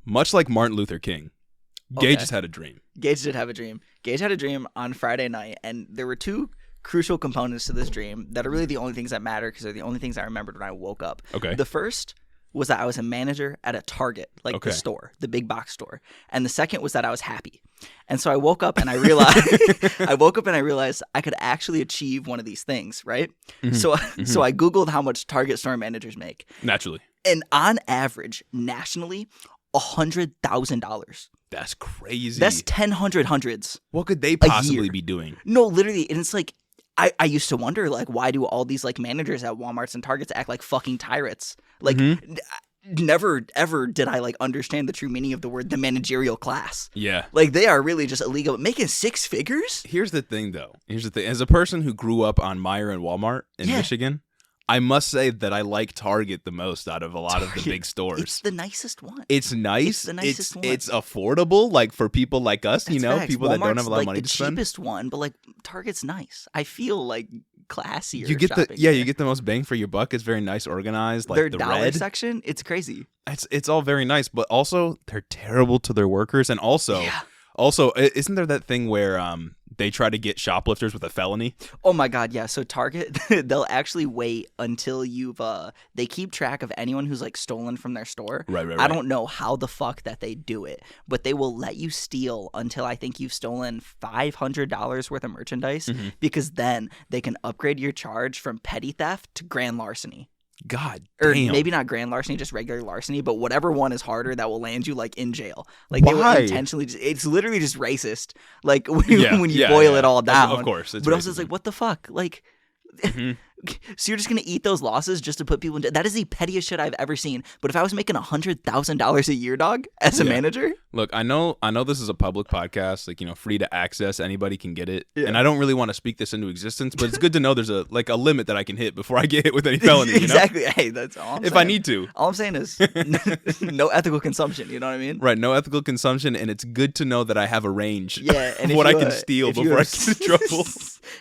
Much like Martin Luther King, Gage just had a dream. Gage did have a dream. Gage had a dream on Friday night, and there were two crucial components to this dream that are really the only things that matter because they're the only things I remembered when I woke up. Okay. The first was that I was a manager at a Target, like the store, the big box store. And the second was that I was happy. And so I woke up and I realized I could actually achieve one of these things, right? Mm-hmm. So I Googled how much Target store managers make. Naturally. And on average, nationally, $100,000. That's crazy. That's 10 hundreds. What could they possibly be doing? No, literally. And it's like, I used to wonder, like, why do all these, like, managers at Walmarts and Targets act like fucking tyrants? Like, never, ever did I, like, understand the true meaning of the word the managerial class. Yeah. Like, they are really just illegal. Making 6 figures? Here's the thing, though. As a person who grew up on Meijer and Walmart in Michigan, I must say that I like Target the most out of a lot of the big stores. It's the nicest one. It's nice. It's the nicest one. It's affordable, like for people like us, That's facts. People Walmart's that don't have a lot of money to spend. The cheapest one, but like Target's nice. I feel like classier. You get you get the most bang for your buck. It's very nice, organized. Like their the dollar red section, it's crazy. It's all very nice, but also they're terrible to their workers, and also isn't there that thing where they try to get shoplifters with a felony? Oh my God, yeah. So Target, they'll actually wait until you've they keep track of anyone who's like stolen from their store. Right. I don't know how the fuck that they do it, but they will let you steal until I think you've stolen $500 worth of merchandise, because then they can upgrade your charge from petty theft to grand larceny. God damn. Or maybe not grand larceny, just regular larceny, but whatever one is harder that will land you like in jail. Like Why? they will intentionally it's literally just racist. Like when you boil it all down. Of course. But also it's like, what the fuck? Like so you're just gonna eat those losses just to put people in that is the pettiest shit I've ever seen. But if I was making $100,000 a year, dog, as a manager. Look, I know this is a public podcast, like, free to access, anybody can get it. Yeah. And I don't really want to speak this into existence, but it's good to know there's a limit that I can hit before I get hit with any felony. Exactly. Hey, that's all I'm saying. If I need to. All I'm saying is no ethical consumption, you know what I mean? Right, no ethical consumption, and it's good to know that I have a range and of what I can steal before I get in trouble.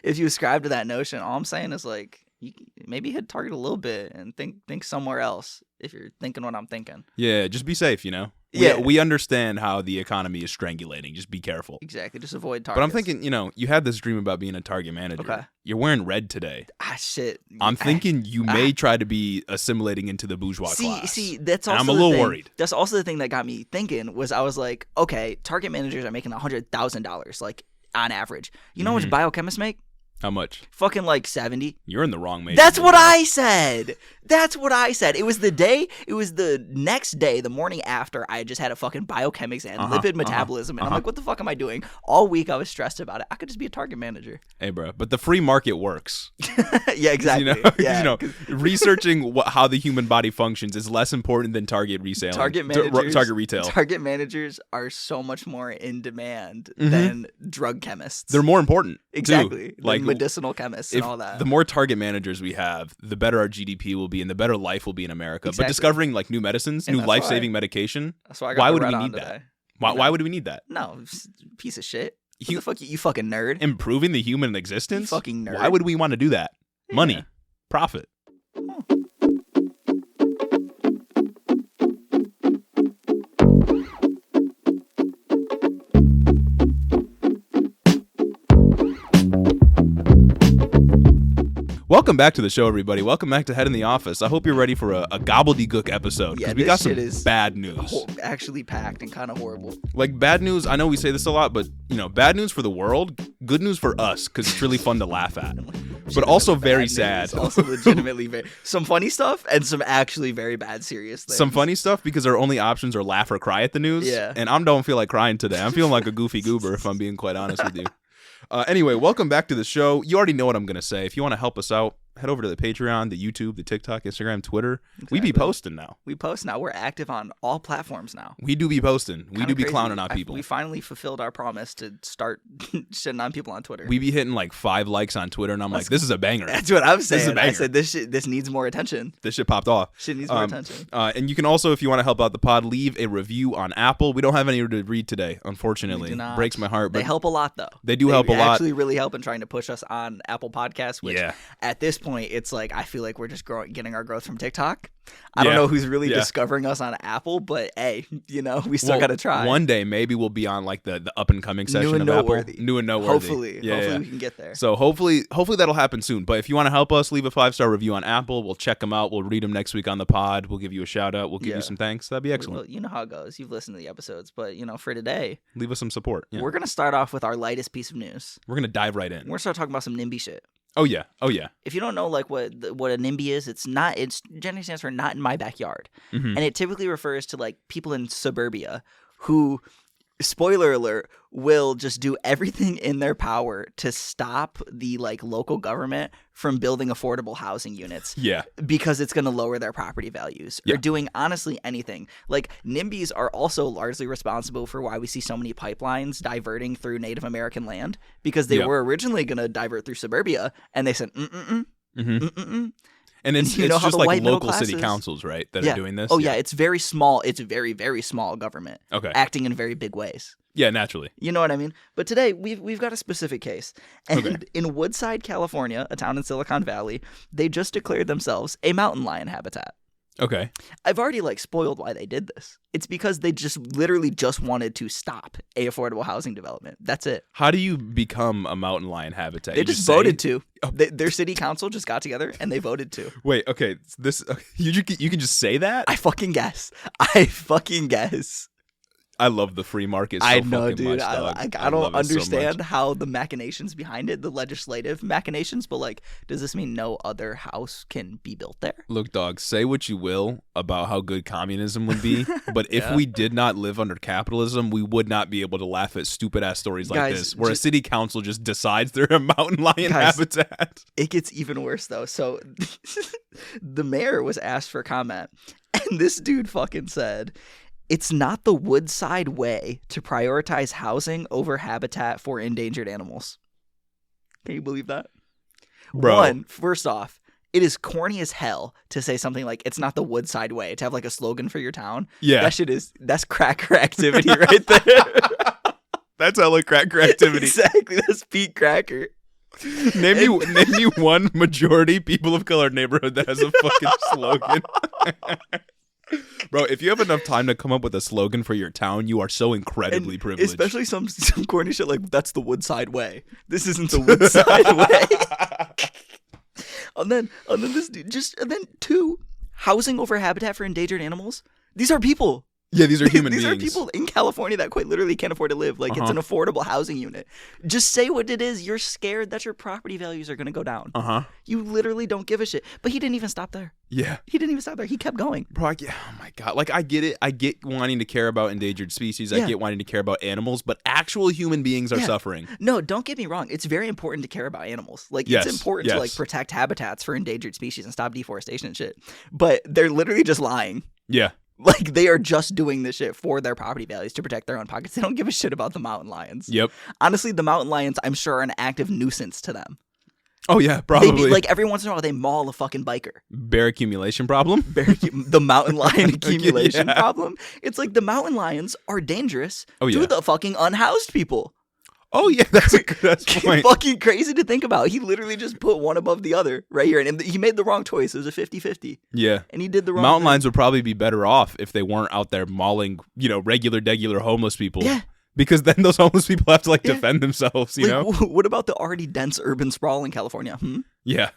If you ascribe to that notion, all I'm saying is like you maybe hit Target a little bit and think somewhere else if you're thinking what I'm thinking. Yeah, just be safe, We understand how the economy is strangulating. Just be careful. Exactly. Just avoid Target. But I'm thinking, you had this dream about being a Target manager. Okay. You're wearing red today. Shit. I'm thinking you may try to be assimilating into the bourgeois class. See, that's also I'm a little worried. That's also the thing that got me thinking was I was like, okay, Target managers are making $100,000 like on average. You know how much biochemists make? How much? Fucking like 70. You're in the wrong major. That's what I said. It was the next day, the morning after I just had a fucking biochemics and lipid metabolism. And I'm like, what the fuck am I doing? All week I was stressed about it. I could just be a Target manager. Hey, bro, but the free market works. Yeah, exactly. Researching how the human body functions is less important than Target resale. Target retail. Target managers are so much more in demand than drug chemists. They're more important. Exactly. Too. Like medicinal chemists and all that. The more Target managers we have, the better our GDP will be and the better life will be in America. Exactly. But discovering like new medicines, new life-saving medication, why would we need that? Why would we need that? No, piece of shit. What the fuck, you fucking nerd. Improving the human existence? You fucking nerd. Why would we want to do that? Yeah. Money. Profit. Welcome back to the show, everybody. Welcome back to Head in the Office. I hope you're ready for a gobbledygook episode because we got some bad news. Actually packed and kind of horrible. Like bad news, I know we say this a lot, but bad news for the world, good news for us because it's really fun to laugh at. But also very sad. Also legitimately some funny stuff and some actually very bad serious things. Some funny stuff because our only options are laugh or cry at the news. Yeah. And I don't feel like crying today. I'm feeling like a goofy goober if I'm being quite honest with you. Anyway, welcome back to the show. You already know what I'm going to say. If you want to help us out, head over to the Patreon, the YouTube, the TikTok, Instagram, Twitter. Exactly. We be posting now. We post now. We're active on all platforms now. We do be posting. We do be clowning on people. We finally fulfilled our promise to start shitting on people on Twitter. We be hitting like 5 likes on Twitter, and I'm like, this is a banger. That's what I'm saying. I said this needs more attention. This shit popped off. Shit needs more attention. And you can also, if you want to help out the pod, leave a review on Apple. We don't have any to read today, unfortunately. We do not. Breaks my heart. But they help a lot, though. They do help a lot. They actually really help in trying to push us on Apple Podcasts, which at this point, point, it's like I feel like we're just getting our growth from TikTok. I don't know who's really discovering us on Apple, but hey, we still got to try. One day, maybe we'll be on like the up and coming section of Apple. New and noteworthy. Hopefully we can get there. So hopefully that'll happen soon. But if you want to help us, leave a 5-star review on Apple. We'll check them out. We'll read them next week on the pod. We'll give you a shout out. We'll give you some thanks. That'd be excellent. Well, you know how it goes. You've listened to the episodes, but for today, leave us some support. Yeah. We're gonna start off with our lightest piece of news. We're gonna dive right in. We're gonna start talking about some NIMBY shit. Oh yeah. If you don't know like what a NIMBY is, it's generally stands for not in my backyard. Mm-hmm. And it typically refers to like people in suburbia who, spoiler alert, will just do everything in their power to stop the like local government from building affordable housing units. Yeah. Because it's going to lower their property values. Or doing honestly anything. Like NIMBYs are also largely responsible for why we see so many pipelines diverting through Native American land, because they were originally going to divert through suburbia, and they said And it's just like local city councils, right, that are doing this? Oh, yeah. It's very small. It's very, very small government. Okay. Acting in very big ways. Yeah, naturally. You know what I mean? But today, we've got a specific case. And in Woodside, California, a town in Silicon Valley, they just declared themselves a mountain lion habitat. Okay. I've already spoiled why they did this. It's because they just literally just wanted to stop a affordable housing development. That's it. How do you become a mountain lion habitat? They just voted to. Their city council just got together and they voted to. Wait, okay. You can just say that? I fucking guess. I love the free market so I know, fucking dude. much, dog. I don't understand how the machinations behind it, the legislative machinations, but does this mean no other house can be built there? Look, dog, say what you will about how good communism would be, but if we did not live under capitalism, we would not be able to laugh at stupid-ass stories like this, where a city council just decides they're a mountain lion habitat. It gets even worse, though. So the mayor was asked for comment, and this dude fucking said, "It's not the Woodside Way to prioritize housing over habitat for endangered animals." Can you believe that? Bro. First off, it is corny as hell to say something like it's not the Woodside Way, to have a slogan for your town. Yeah. That's cracker activity right there. That's hella cracker activity. Exactly. That's Pete Cracker. Name me one majority people of color neighborhood that has a fucking slogan. Bro, if you have enough time to come up with a slogan for your town, you are so incredibly privileged. Especially some corny shit like, that's the Woodside Way. This isn't the Woodside Way. And then this dude two, housing over habitat for endangered animals. These are people. Yeah, these are human beings. These are people in California that quite literally can't afford to live. It's an affordable housing unit. Just say what it is. You're scared that your property values are going to go down. You literally don't give a shit. But he didn't even stop there. Yeah. He didn't even stop there. He kept going. Bro, oh my God. I get it. I get wanting to care about endangered species. I get wanting to care about animals, but actual human beings are suffering. No, don't get me wrong. It's very important to care about animals. It's important to protect habitats for endangered species and stop deforestation and shit. But they're literally just lying. Yeah. They are just doing this shit for their property values to protect their own pockets. They don't give a shit about the mountain lions. Yep. Honestly, the mountain lions, I'm sure, are an active nuisance to them. Oh, yeah, probably. Every once in a while, they maul a fucking biker. Bear accumulation problem? The mountain lion accumulation problem? It's the mountain lions are dangerous to the fucking unhoused people. Oh, yeah, that's a good point. Fucking crazy to think about. He literally just put one above the other right here. And he made the wrong choice. It was a 50-50. Yeah. And he did the wrong Mountain thing. lions would probably be better off if they weren't out there mauling, regular homeless people. Yeah. Because then those homeless people have to defend themselves, you know? What about the already dense urban sprawl in California? Yeah.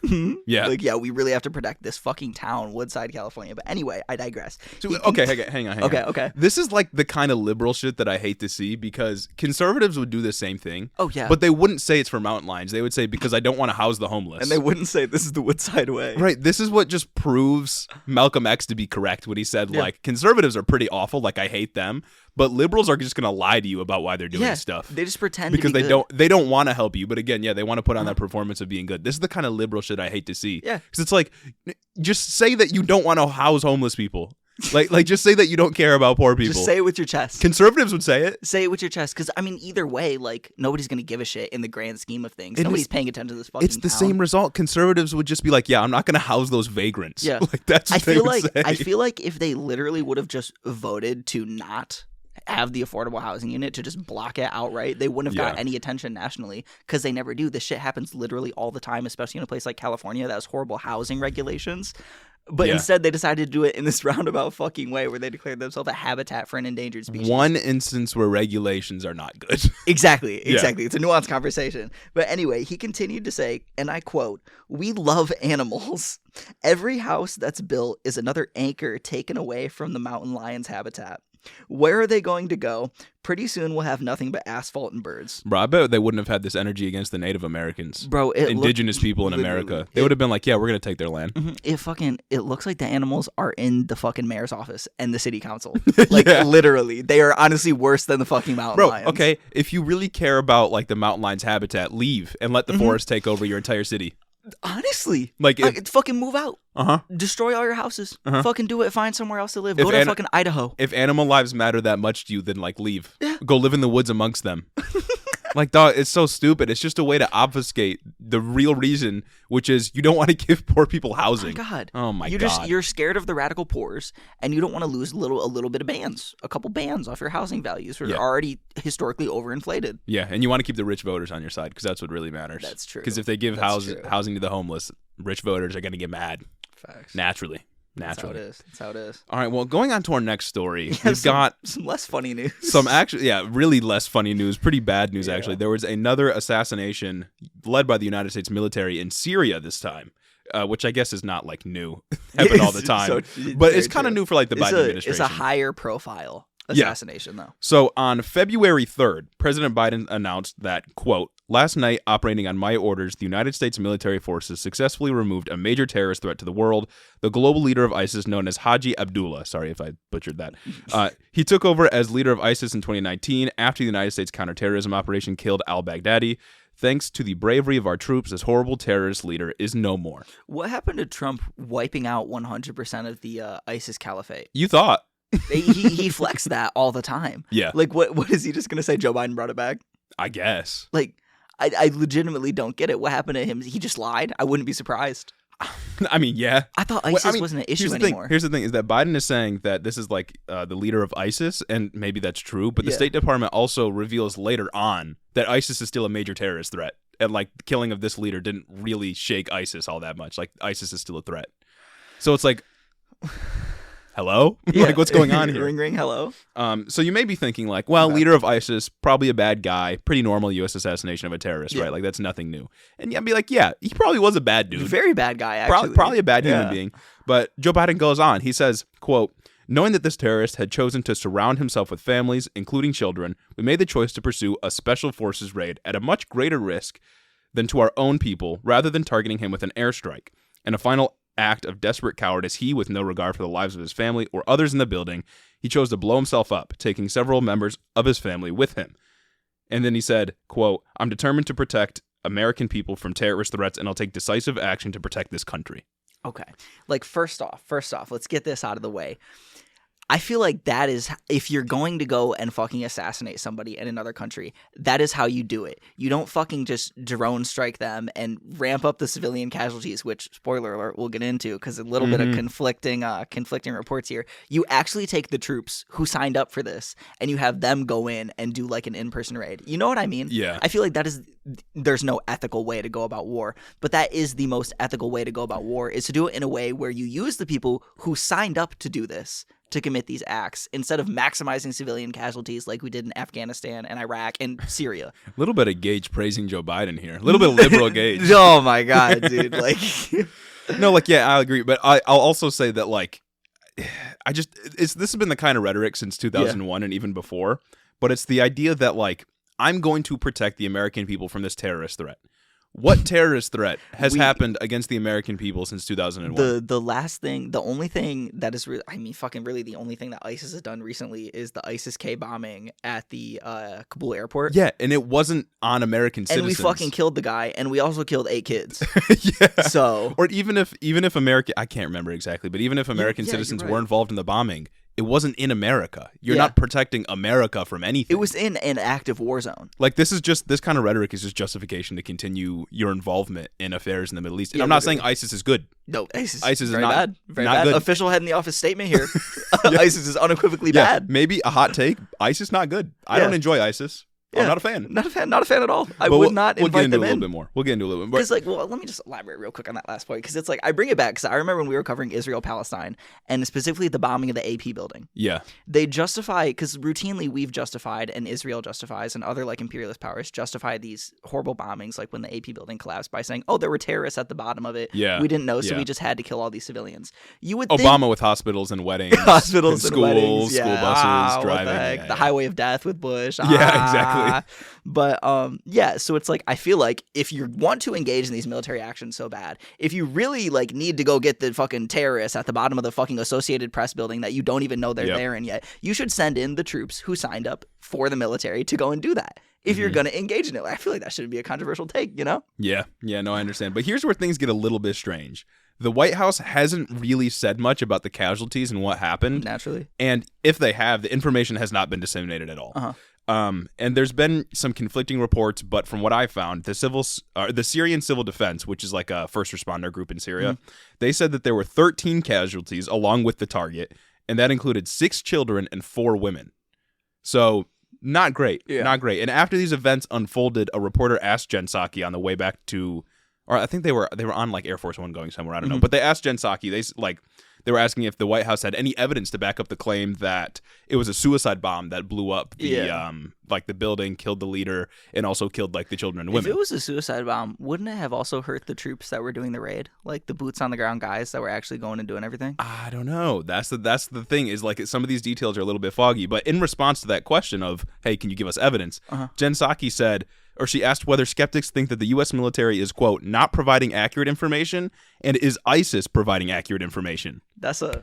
Yeah. We really have to protect this fucking town, Woodside, California. But anyway, I digress. Okay, hang on. Okay. This is the kind of liberal shit that I hate to see, because conservatives would do the same thing. Oh, yeah. But they wouldn't say it's for mountain lions. They would say, because I don't want to house the homeless. And they wouldn't say this is the Woodside Way. Right. This is what just proves Malcolm X to be correct when he said, conservatives are pretty awful. I hate them. But liberals are just going to lie to you about why they're doing stuff. They just pretend because to be they don't want to help you. But again, they want to put on that performance of being good. This is the kind of liberal shit I hate to see. Yeah. Because it's just say that you don't want to house homeless people. Just say that you don't care about poor people. Just say it with your chest. Conservatives would say it. Say it with your chest. Because, either way, nobody's going to give a shit in the grand scheme of things. Nobody's paying attention to this fucking It's the same result. Conservatives would just be I'm not going to house those vagrants. Yeah. That's what they would say. I feel like if they literally would have just voted to not have the affordable housing unit to just block it outright, they wouldn't have got any attention nationally, because they never do. This shit happens literally all the time, especially in a place like California that has horrible housing regulations. But instead, they decided to do it in this roundabout fucking way where they declared themselves a habitat for an endangered species. One instance where regulations are not good. Exactly. It's a nuanced conversation. But anyway, he continued to say, and I quote, "We love animals. Every house that's built is another anchor taken away from the mountain lion's habitat. Where are they going to go? Pretty soon we'll have nothing but asphalt and birds." Bro, I bet they wouldn't have had this energy against the Native Americans. Bro, indigenous people in America. They would have been like, yeah, we're going to take their land. It looks like the animals are in the fucking mayor's office and the city council. Like, literally. They are honestly worse than the fucking mountain lions. Bro, okay, if you really care about, like, the mountain lion's habitat, leave and let the forest take over your entire city. Honestly, like, fucking move out. Destroy all your houses. Fucking do it. Find somewhere else to live. Go to fucking Idaho. If animal lives matter that much to you, then like leave. Go live in the woods amongst them. Like, dog, it's so stupid. It's just a way to obfuscate the real reason, which is you don't want to give poor people housing. Oh my god. Oh my god. You're scared of the radical poors, and you don't want to lose a little bit of bands, a couple bands off your housing values, which are already historically overinflated. Yeah, and you want to keep the rich voters on your side because that's what really matters. That's true. Because if they give housing to the homeless, rich voters are going to get mad. Facts. Naturally. That's how it is. All right, well, going on to our next story, we've got some less funny news. Really less funny news. Pretty bad news, actually. There was another assassination led by the United States military in Syria this time, which I guess is not, like, new. Happen all the time. But it's kind of new for, like, the Biden administration. It's a higher profile assassination, though. So on February 3rd, President Biden announced that, quote, "Last night, operating on my orders, the United States military forces successfully removed a major terrorist threat to the world, the global leader of ISIS known as Haji Abdullah." Sorry if I butchered that. He took over as leader of ISIS in 2019 after the United States counterterrorism operation killed al-Baghdadi. Thanks to the bravery of our troops, this horrible terrorist leader is no more. What happened to Trump wiping out 100% of the ISIS caliphate? You thought. he flexed that all the time. Yeah. Like, what is he just going to say? Joe Biden brought it back? I guess. Like, I legitimately don't get it. What happened to him? He just lied? I wouldn't be surprised. I mean, yeah. I thought ISIS wasn't an issue anymore. Here's the thing, is that Biden is saying that this is like the leader of ISIS, and maybe that's true, but the State Department also reveals later on that ISIS is still a major terrorist threat, and like the killing of this leader didn't really shake ISIS all that much. Like, ISIS is still a threat. So it's like... Hello? Like, what's going on here? Ring, ring, hello. So you may be thinking, like, well, leader of ISIS, probably a bad guy, pretty normal U.S. assassination of a terrorist, right? Like, that's nothing new. And I'd be like, yeah, he probably was a bad dude. Very bad guy, actually. Probably a bad human being. But Joe Biden goes on. He says, quote, "Knowing that this terrorist had chosen to surround himself with families, including children, we made the choice to pursue a special forces raid at a much greater risk than to our own people, rather than targeting him with an airstrike. And a final act of desperate cowardice, he, with no regard for the lives of his family or others in the building, he chose to blow himself up, taking several members of his family with him." And then he said, quote, "I'm determined to protect American people from terrorist threats, and I'll take decisive action to protect this country." Okay. Like, first off, let's get this out of the way. I feel like that is, if you're going to go and fucking assassinate somebody in another country, that is how you do it. You don't fucking just drone strike them and ramp up the civilian casualties, which, spoiler alert, we'll get into because a little bit of conflicting reports here. You actually take the troops who signed up for this and you have them go in and do like an in-person raid. You know what I mean? Yeah. I feel like there's no ethical way to go about war, but that is the most ethical way to go about war, is to do it in a way where you use the people who signed up to do this to commit these acts, instead of maximizing civilian casualties like we did in Afghanistan and Iraq and Syria. A little bit of Gage praising Joe Biden here. A little bit of liberal Gage. Oh my God, dude. Like, no, like, yeah, I agree. But I'll also say that, like, this has been the kind of rhetoric since 2001 and even before. But it's the idea that, like, I'm going to protect the American people from this terrorist threat. What terrorist threat has happened against the American people since 2001? The only thing that is really, really the only thing that ISIS has done recently is the ISIS-K bombing at the Kabul airport. Yeah, and it wasn't on American citizens. And we fucking killed the guy, and we also killed 8 kids. Yeah. So, or even if American, I can't remember exactly, but even if American citizens were involved in the bombing, it It wasn't in America. You're Yeah. not protecting America from anything. It was in an active war zone. Like, this kind of rhetoric is just justification to continue your involvement in affairs in the Middle East. And Yeah, I'm not literally. saying ISIS is good. No, ISIS ISIS is very not- bad. Very not bad. good. Official head in the office statement here. ISIS is unequivocally Yeah, bad. maybe a hot take. ISIS not good. I Yeah. don't enjoy ISIS. I'm Yeah. not a fan. Not a fan at all. I But would not we'll invite get into them it a little in. bit more. We'll get into a little bit more. Because, like, well, let me just elaborate real quick on that last point. Because it's like, I bring it back because I remember when we were covering Israel-Palestine, and specifically the bombing of the AP building. Yeah. They justify, because routinely we've justified, and Israel justifies, and other, like, imperialist powers justify these horrible bombings, like when the AP building collapsed, by saying, oh, there were terrorists at the bottom of it. Yeah. We didn't know, so Yeah. we just had to kill all these civilians. You would Obama think... with hospitals and weddings. Hospitals and schools, weddings, school yeah. buses, What driving. the heck? Yeah, The yeah. highway of death with Bush. Yeah, exactly. But yeah, so it's like, I feel like if you want to engage in these military actions so bad, if you really like need to go get the fucking terrorists at the bottom of the fucking Associated Press building that you don't even know they're Yep. there in yet, you should send in the troops who signed up for the military to go and do that. If you're going to engage in it, I feel like that shouldn't be a controversial take, you know? Yeah, no, I understand. But here's where things get a little bit strange. The White House hasn't really said much about the casualties and what happened. Naturally. And if they have, the information has not been disseminated at all. Uh-huh. And there's been some conflicting reports, but from what I found, the Syrian Civil Defense, which is like a first responder group in Syria, they said that there were 13 casualties along with the target, and that included 6 children and 4 women. So not great, not great. And after these events unfolded, a reporter asked Jen Psaki on the way back to, or I think they were on like Air Force One going somewhere, I don't know, but they asked Jen Psaki, they were asking if the White House had any evidence to back up the claim that it was a suicide bomb that blew up the building, killed the leader, and also killed like the children and women. If it was a suicide bomb, wouldn't it have also hurt the troops that were doing the raid? Like the boots on the ground guys that were actually going and doing everything? I don't know. That's the thing is like some of these details are a little bit foggy. But in response to that question of, hey, can you give us evidence? Jen Psaki said, or she asked whether skeptics think that the U.S. military is, quote, not providing accurate information, and is ISIS providing accurate information? That's a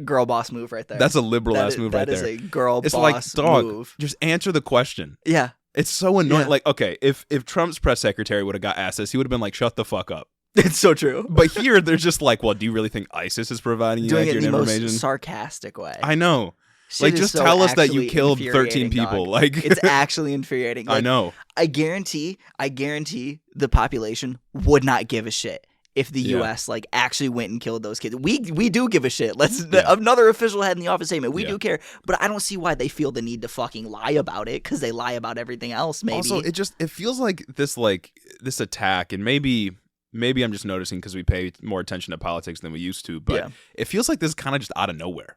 girl boss move right there. That's a liberal ass move right there. That is a girl It's boss like, dog, move. just answer the question. Yeah. It's so annoying. Yeah. Like, okay, if Trump's press secretary would have got asked this, he would have been like, shut the fuck up. It's so true. But here, they're just like, well, do you really think ISIS is providing you Doing it accurate in the information? most sarcastic way. I know. Shit Like, is just so tell us that you actually killed 13 infuriating, people. dog. Like, It's actually infuriating. Like, I know. I guarantee the population would not give a shit if the U.S. like actually went and killed those kids. We do give a shit. Another official head in the office statement. We do care, but I don't see why they feel the need to fucking lie about it, because they lie about everything else. Maybe Also, it feels like this attack, and maybe I'm just noticing because we pay more attention to politics than we used to, but it feels like this is kind of just out of nowhere.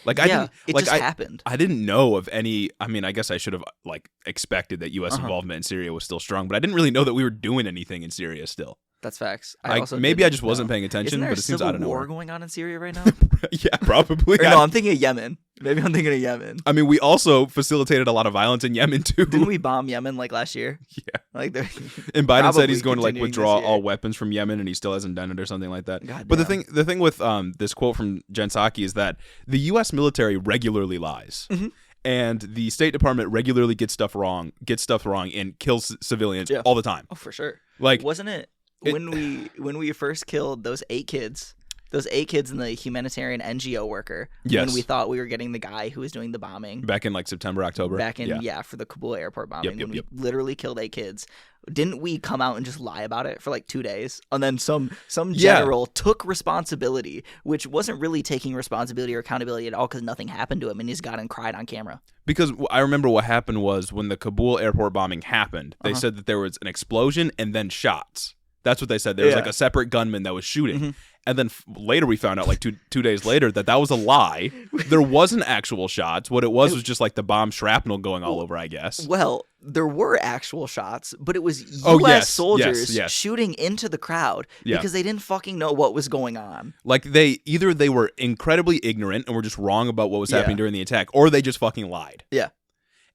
Like it just happened. I didn't know of any. I mean, I guess I should have like expected that U.S. involvement in Syria was still strong, but I didn't really know that we were doing anything in Syria still. That's facts. Maybe I just wasn't paying attention, but it seems out of nowhere. War going on in Syria right now? Yeah, probably. Or no, I'm thinking of Yemen. Maybe I'm thinking of Yemen. I mean, we also facilitated a lot of violence in Yemen too. Didn't we bomb Yemen like last year? Yeah. Like, and Biden said he's going to like continuing withdraw this year. all weapons from Yemen, and he still hasn't done it or something like that. God But damn. the thing with this quote from Jen Psaki is that the U.S. military regularly lies. And the State Department regularly gets stuff wrong, and kills civilians all the time. Oh, for sure. Like, wasn't it when we first killed those 8 kids and the humanitarian NGO worker, Yes. when we thought we were getting the guy who was doing the bombing back in like September, October. for the Kabul airport bombing, Yep, when we literally killed 8 kids. Didn't we come out and just lie about it for like 2 days? And then some general took responsibility, which wasn't really taking responsibility or accountability at all, because nothing happened to him, and he just got and cried on camera. Because I remember what happened was when the Kabul airport bombing happened, they said that there was an explosion and then shots. That's what they said. There was like a separate gunman that was shooting. And then later we found out, like two days later, that was a lie. There wasn't actual shots. What it was just like the bomb shrapnel going all over, I guess. Well, there were actual shots, but it was Oh, U.S. yes, soldiers yes. shooting into the crowd Yeah. because they didn't fucking know what was going on. Like they were incredibly ignorant and were just wrong about what was happening during the attack, or they just fucking lied. Yeah.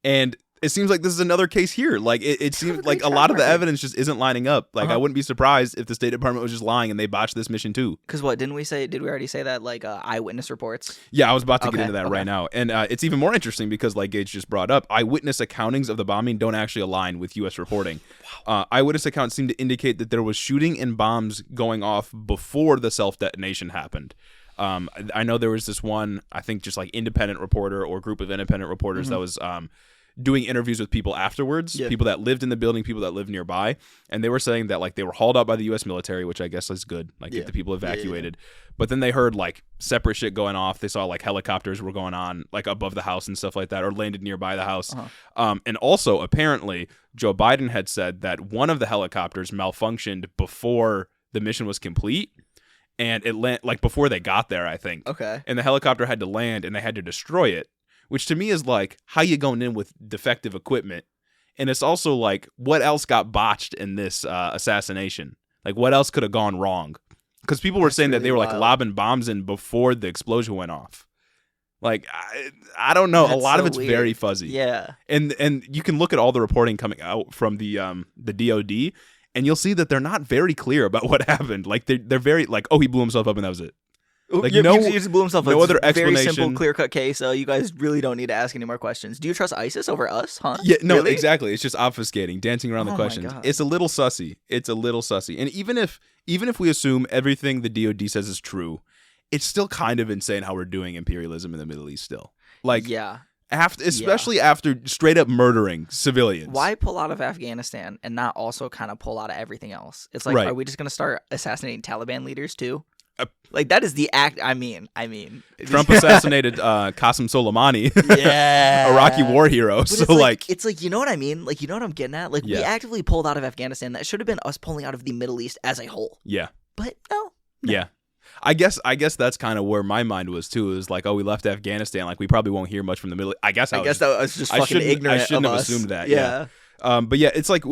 And it seems like this is another case here. Like it seems like a lot of the evidence just isn't lining up. Like I wouldn't be surprised if the State Department was just lying and they botched this mission too. Because what, did we already say that, like, eyewitness reports? Yeah, I was about to get Okay, into that okay. right now. And it's even more interesting because, like Gage just brought up, eyewitness accountings of the bombing don't actually align with U.S. reporting. Eyewitness accounts seem to indicate that there was shooting and bombs going off before the self-detonation happened. I know there was this one, I think just like independent reporter or group of independent reporters that was doing interviews with people afterwards, people that lived in the building, people that lived nearby, and they were saying that like they were hauled out by the U.S. military, which I guess is good, like get the people evacuated. But then they heard like separate shit going off. They saw like helicopters were going on like above the house and stuff like that, or landed nearby the house. And also apparently Joe Biden had said that one of the helicopters malfunctioned before the mission was complete. And it like before they got there, I think. Okay. And the helicopter had to land and they had to destroy it, which to me is like, how you going in with defective equipment? And it's also like, what else got botched in this assassination? Like, what else could have gone wrong? Because people were saying that they were like lobbing bombs in before the explosion went off. Like, I don't know. A lot of it's weird. Very fuzzy. Yeah. And you can look at all the reporting coming out from the DOD, and you'll see that they're not very clear about what happened. Like they're very like, oh, he blew himself up and that was it. Like he just blew himself up. No other explanation. Very simple, clear-cut case. So you guys really don't need to ask any more questions. Do you trust ISIS over us? Huh? Yeah, no, really? Exactly. It's just obfuscating, dancing around the questions. It's a little sussy. And even if we assume everything the DOD says is true, it's still kind of insane how we're doing imperialism in the Middle East still. Like, especially after straight up murdering civilians. Why pull out of Afghanistan and not also kind of pull out of everything else? It's like, are we just going to start assassinating Taliban leaders too? Like, that is the act. I mean, Trump assassinated Qasem Soleimani, Iraqi war hero. But so it's like, you know what I mean? Like, you know what I'm getting at? Like, we actively pulled out of Afghanistan. That should have been us pulling out of the Middle East as a whole. Yeah. But no. Yeah. I guess that's kind of where my mind was too. Is like, oh, we left Afghanistan. Like, we probably won't hear much from the Middle East. I guess that was just fucking ignorant. I shouldn't of have us. assumed that. Yeah. But yeah, it's like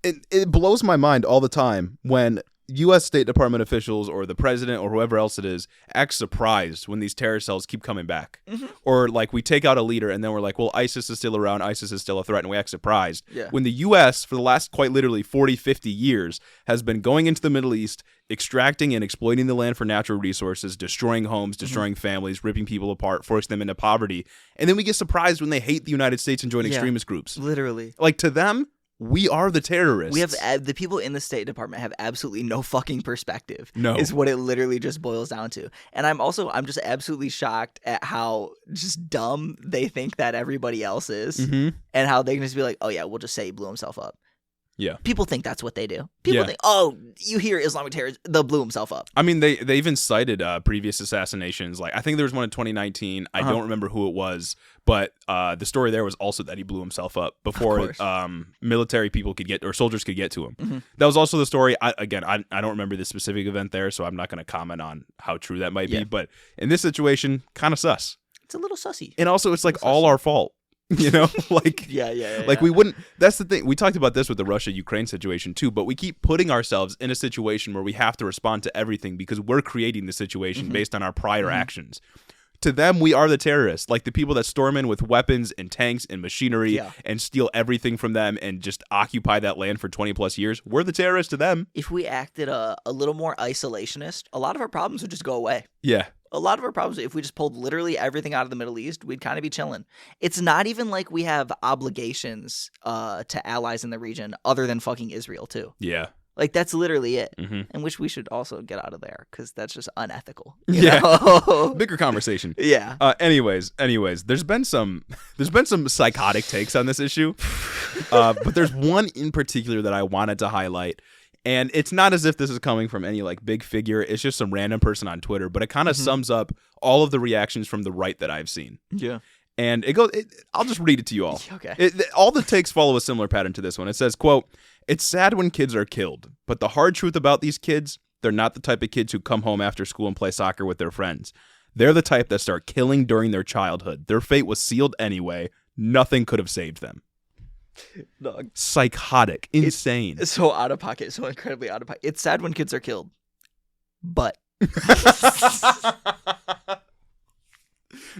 it blows my mind all the time when U.S. State Department officials or the president or whoever else it is act surprised when these terror cells keep coming back. Or like we take out a leader and then we're like, well, ISIS is still around. ISIS is still a threat. And we act surprised. When the U.S. for the last quite literally 40, 50 years has been going into the Middle East, extracting and exploiting the land for natural resources, destroying homes, destroying families, ripping people apart, forcing them into poverty. And then we get surprised when they hate the United States and join extremist groups. Literally. Like to them, we are the terrorists. We have the people in the State Department have absolutely no fucking perspective. No, is what it literally just boils down to. And I'm just absolutely shocked at how just dumb they think that everybody else is, and how they can just be like, oh yeah, we'll just say he blew himself up. Yeah, people think that's what they do. People think, oh, you hear Islamic terrorists, they'll blew himself up. I mean, they even cited previous assassinations. Like I think there was one in 2019. I don't remember who it was, but the story there was also that he blew himself up before military people could get or soldiers could get to him. That was also the story. I don't remember the specific event there, so I'm not going to comment on how true that might be. But in this situation, kind of sus. It's a little sussy. And also, it's like all our fault. You know, like like we wouldn't. That's the thing. We talked about this with the Russia-Ukraine situation too, but we keep putting ourselves in a situation where we have to respond to everything because we're creating the situation based on our prior actions. To them, we are the terrorists, like the people that storm in with weapons and tanks and machinery and steal everything from them and just occupy that land for 20 plus years. We're the terrorists to them. If we acted a little more isolationist, a lot of our problems would just go away. Yeah. A lot of our problems, if we just pulled literally everything out of the Middle East, we'd kind of be chilling. It's not even like we have obligations to allies in the region other than fucking Israel, too. Yeah. Like, that's literally it. And which we should also get out of there because that's just unethical. You know? Bigger conversation. Yeah. Anyways, there's been some psychotic takes on this issue. But there's one in particular that I wanted to highlight. And it's not as if this is coming from any like big figure. It's just some random person on Twitter, but it kind of sums up all of the reactions from the right that I've seen. Yeah. And it goes, I'll just read it to you all. Okay. All the takes follow a similar pattern to this one. It says, quote, "It's sad when kids are killed, but the hard truth about these kids, they're not the type of kids who come home after school and play soccer with their friends. They're the type that start killing during their childhood. Their fate was sealed anyway. Nothing could have saved them." Dog. Psychotic. Insane. It's so out of pocket. So incredibly out of pocket. It's sad when kids are killed. But.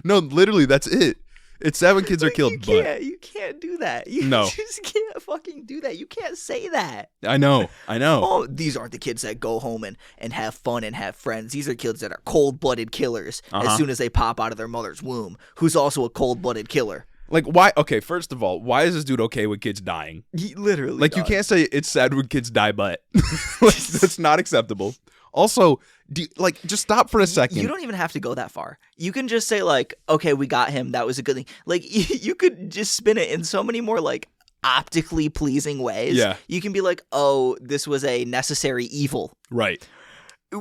No, literally, that's it. It's sad when kids are killed, but. You can't do that. You just can't fucking do that. You can't say that. I know. Oh, these aren't the kids that go home and have fun and have friends. These are kids that are cold-blooded killers as soon as they pop out of their mother's womb, who's also a cold-blooded killer. Like, why? Okay, first of all, why is this dude okay with kids dying? Literally. Like, you can't say it's sad when kids die, but like, that's not acceptable. Also, just stop for a second. You don't even have to go that far. You can just say like, okay, we got him. That was a good thing. Like you could just spin it in so many more like optically pleasing ways. Yeah. You can be like, oh, this was a necessary evil. Right.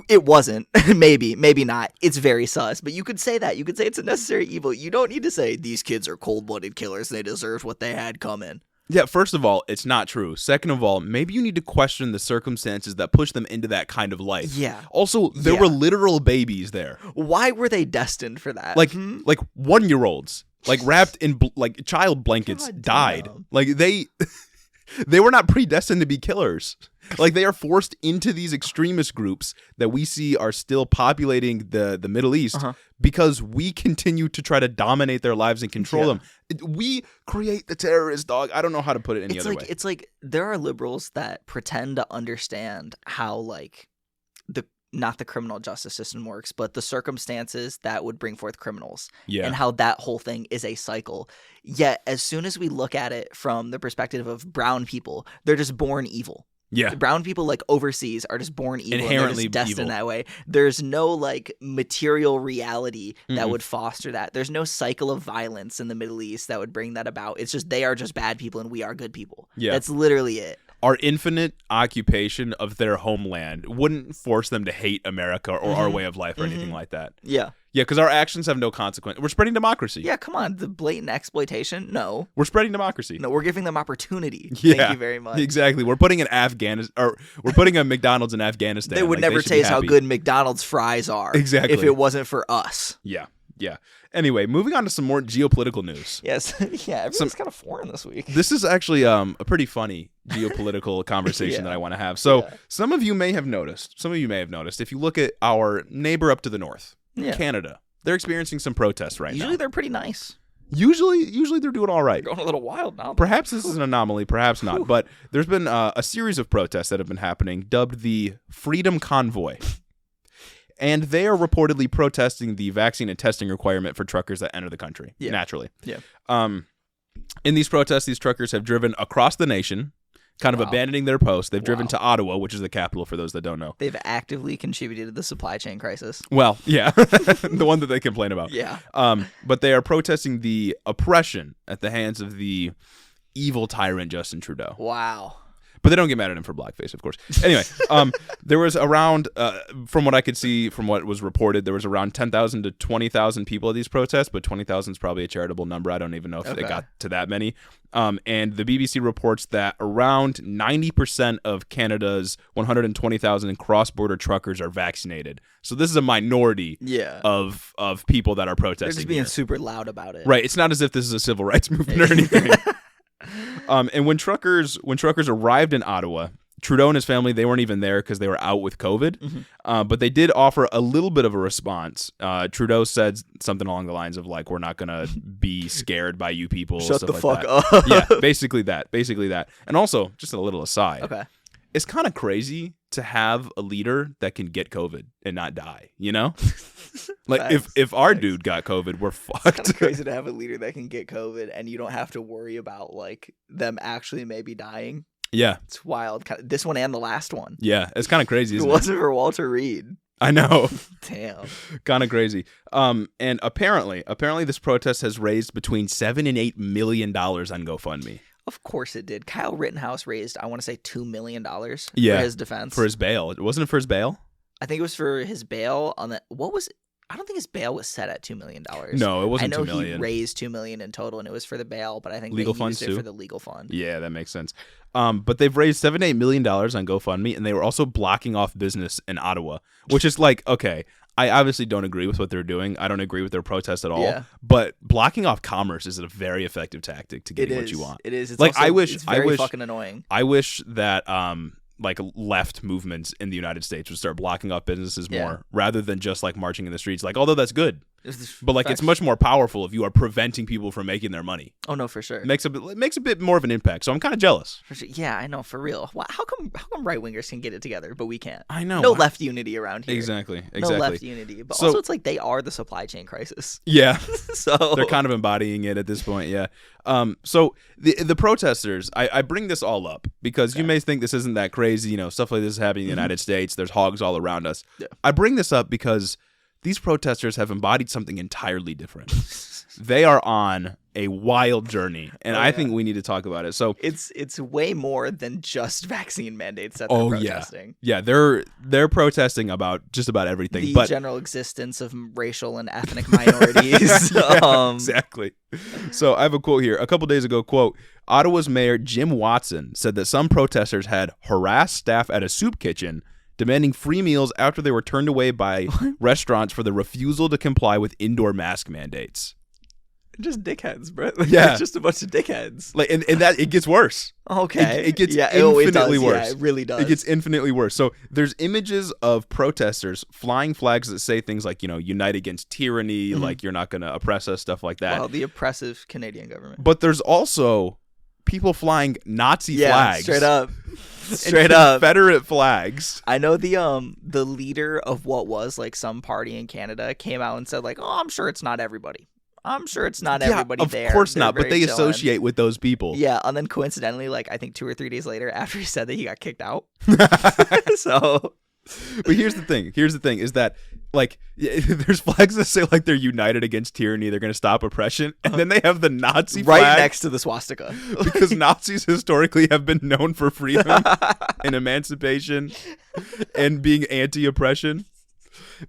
It wasn't. Maybe not. It's very sus. But you could say that. You could say it's a necessary evil. You don't need to say these kids are cold-blooded killers and they deserved what they had coming. Yeah, first of all, it's not true. Second of all, maybe you need to question the circumstances that push them into that kind of life. Yeah. Also, there were literal babies there. Why were they destined for that? Like 1-year-olds, like wrapped in child blankets, died. Like they were not predestined to be killers. Like they are forced into these extremist groups that we see are still populating the Middle East because we continue to try to dominate their lives and control them. We create the terrorist, dog. I don't know how to put it any other way. It's like there are liberals that pretend to understand how like not the criminal justice system works, but the circumstances that would bring forth criminals and how that whole thing is a cycle. Yet as soon as we look at it from the perspective of brown people, they're just born evil. Yeah. The brown people like overseas are just born evil. Inherently and they're just destined evil. that way. There's no like material reality that would foster that. There's no cycle of violence in the Middle East that would bring that about. It's just they are just bad people and we are good people. Yeah. That's literally it. Our infinite occupation of their homeland wouldn't force them to hate America or our way of life or anything like that. Yeah. Yeah, because our actions have no consequence. We're spreading democracy. Yeah, come on. The blatant exploitation? No. We're spreading democracy. No, we're giving them opportunity. Yeah, Thank you very much. Exactly. We're putting we're putting a McDonald's in Afghanistan. They would never taste how good McDonald's fries are. Exactly. If it wasn't for us. Yeah. Yeah. Anyway, moving on to some more geopolitical news. Yes. Yeah, everything's kind of foreign this week. This is actually a pretty funny geopolitical conversation that I want to have. So some of you may have noticed, if you look at our neighbor up to the north, Canada, they're experiencing some protests right now. Usually they're pretty nice. Usually they're doing all right. They're going a little wild now. Perhaps this is an anomaly, perhaps not. But there's been a series of protests that have been happening, dubbed the Freedom Convoy. And they are reportedly protesting the vaccine and testing requirement for truckers that enter the country, naturally. Yeah. In these protests, these truckers have driven across the nation, kind of abandoning their post. They've driven to Ottawa, which is the capital for those that don't know. They've actively contributed to the supply chain crisis. Well, yeah, the one that they complain about. Yeah. But they are protesting the oppression at the hands of the evil tyrant Justin Trudeau. Wow. But they don't get mad at him for blackface, of course. Anyway, there was around, from what I could see, from what was reported, there was around 10,000 to 20,000 people at these protests, but 20,000 is probably a charitable number. I don't even know if it got to that many. And the BBC reports that around 90% of Canada's 120,000 cross-border truckers are vaccinated. So this is a minority of people that are protesting. They're just being super loud about it. Right. It's not as if this is a civil rights movement or anything. And when truckers arrived in Ottawa, Trudeau and his family, they weren't even there because they were out with COVID. But they did offer a little bit of a response. Trudeau said something along the lines of like, "We're not gonna be scared by you people." Shut the like fuck that. up. Yeah, basically that. And also, just a little aside. Okay. It's kind of crazy to have a leader that can get COVID and not die, you know? Like if our dude got COVID, we're fucked. It's kind of crazy to have a leader that can get COVID and you don't have to worry about like them actually maybe dying. Yeah. It's wild. This one and the last one. Yeah, it's kind of crazy, isn't it? Wasn't for Walter Reed. I know. Damn. Kind of crazy. And apparently this protest has raised between $7 and $8 million on GoFundMe. Of course it did. Kyle Rittenhouse raised, I want to say, $2 million for his defense. For his bail. Wasn't it for his bail? I think it was for his bail on the... What was it? I don't think his bail was set at $2 million. No, it wasn't $2 million. I know he raised $2 million in total, and it was for the bail, but I think legal they funds used it too? For the legal fund. Yeah, that makes sense. But they've raised $7 to $8 million on GoFundMe, and they were also blocking off business in Ottawa, which is like, okay, I obviously don't agree with what they're doing. I don't agree with their protest at all. Yeah. But blocking off commerce is a very effective tactic to get what you want. It is. It's like also, it's very fucking annoying. I wish that like left movements in the United States would start blocking off businesses more rather than just like marching in the streets. Like, although that's good. But like, it's much more powerful if you are preventing people from making their money. Oh no, for sure. It makes a bit more of an impact. So I'm kind of jealous. For sure. Yeah, I know, for real. How come right wingers can get it together, but we can't? I know. No left unity around here. Exactly. No left unity. But also, it's like they are the supply chain crisis. Yeah. So they're kind of embodying it at this point. Yeah. So the protesters, I bring this all up because you may think this isn't that crazy. Stuff like this is happening in the United States. There's hogs all around us. Yeah. I bring this up because these protesters have embodied something entirely different. They are on a wild journey, and I think we need to talk about it. So it's way more than just vaccine mandates that they're protesting. Yeah, they're protesting about just about everything. The general existence of racial and ethnic minorities. Exactly. So I have a quote here. A couple days ago, quote, Ottawa's Mayor Jim Watson said that some protesters had harassed staff at a soup kitchen, demanding free meals after they were turned away by restaurants for the refusal to comply with indoor mask mandates. Just dickheads, bro. Yeah, it's just a bunch of dickheads. Like, and that it gets worse. Okay, it gets infinitely worse. Yeah, it really does. It gets infinitely worse. So there's images of protesters flying flags that say things like, unite against tyranny, like you're not going to oppress us, stuff like that. Well, the oppressive Canadian government. But there's also people flying Nazi flags. Straight up. Straight up. Confederate flags. I know the leader of what was like some party in Canada came out and said like, "Oh, I'm sure it's not everybody. I'm sure it's not everybody there." Of course They're not, but they associate with those people. Yeah, and then coincidentally, like I think 2 or 3 days later, after he said that, he got kicked out. So, but here's the thing. Is that like there's flags that say like they're united against tyranny, they're going to stop oppression, and then they have the Nazi right flag next to the swastika because Nazis historically have been known for freedom and emancipation and being anti-oppression.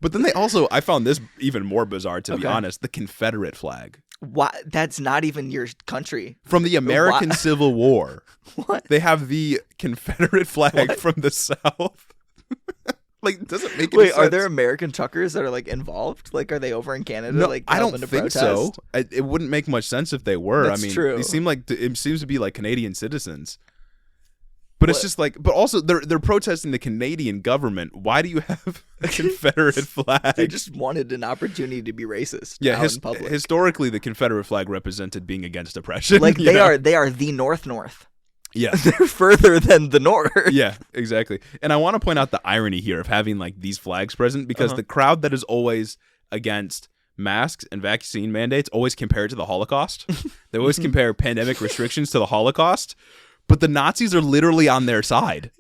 But then they also, I found this even more bizarre, to be honest, the Confederate flag. What? That's not even your country. From the American Civil War. What? They have the Confederate flag from the South. Like, doesn't make any Wait, sense. are there American truckers that are like involved? Like, are they over in Canada? No, like, I don't helping to think protest? so. It wouldn't make much sense if they were. That's true. They seem like it seems to be like Canadian citizens. But it's just like, but also they're protesting the Canadian government. Why do you have a Confederate flag? They just wanted an opportunity to be racist. Yeah, out in public. Historically, the Confederate flag represented being against oppression. Like they are the North. Yeah, they're further than the North. Yeah, exactly. And I want to point out the irony here of having like these flags present because the crowd that is always against masks and vaccine mandates always compare it to the Holocaust. They always compare pandemic restrictions to the Holocaust. But the Nazis are literally on their side.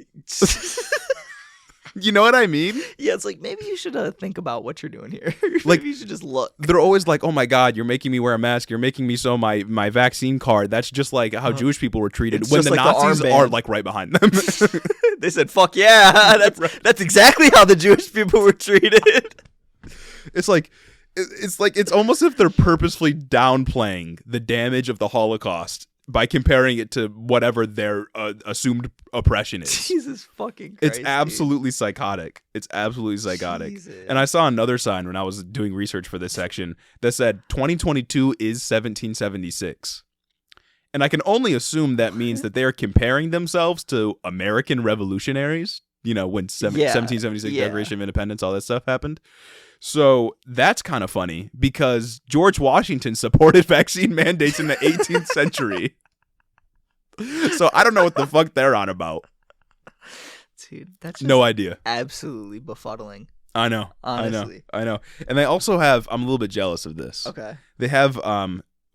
You know what I mean? Yeah, it's like, maybe you should think about what you're doing here. Maybe you should just look. They're always like, oh my God, you're making me wear a mask. You're making me show my vaccine card. That's just like how Jewish people were treated. When the like Nazis are like right behind them. They said, fuck yeah. That's exactly how the Jewish people were treated. It's like it's almost as if they're purposefully downplaying the damage of the Holocaust by comparing it to whatever their assumed oppression is. Jesus fucking Christ. It's absolutely psychotic. It's absolutely psychotic. Jesus. And I saw another sign when I was doing research for this section that said 2022 is 1776. And I can only assume that means that they are comparing themselves to American revolutionaries, when 1776 Declaration of Independence, all that stuff happened. So that's kind of funny because George Washington supported vaccine mandates in the 18th century. So I don't know what the fuck they're on about. Dude, that's just no idea. Absolutely befuddling. I know. Honestly. I know. And they also have, I'm a little bit jealous of this. Okay. They have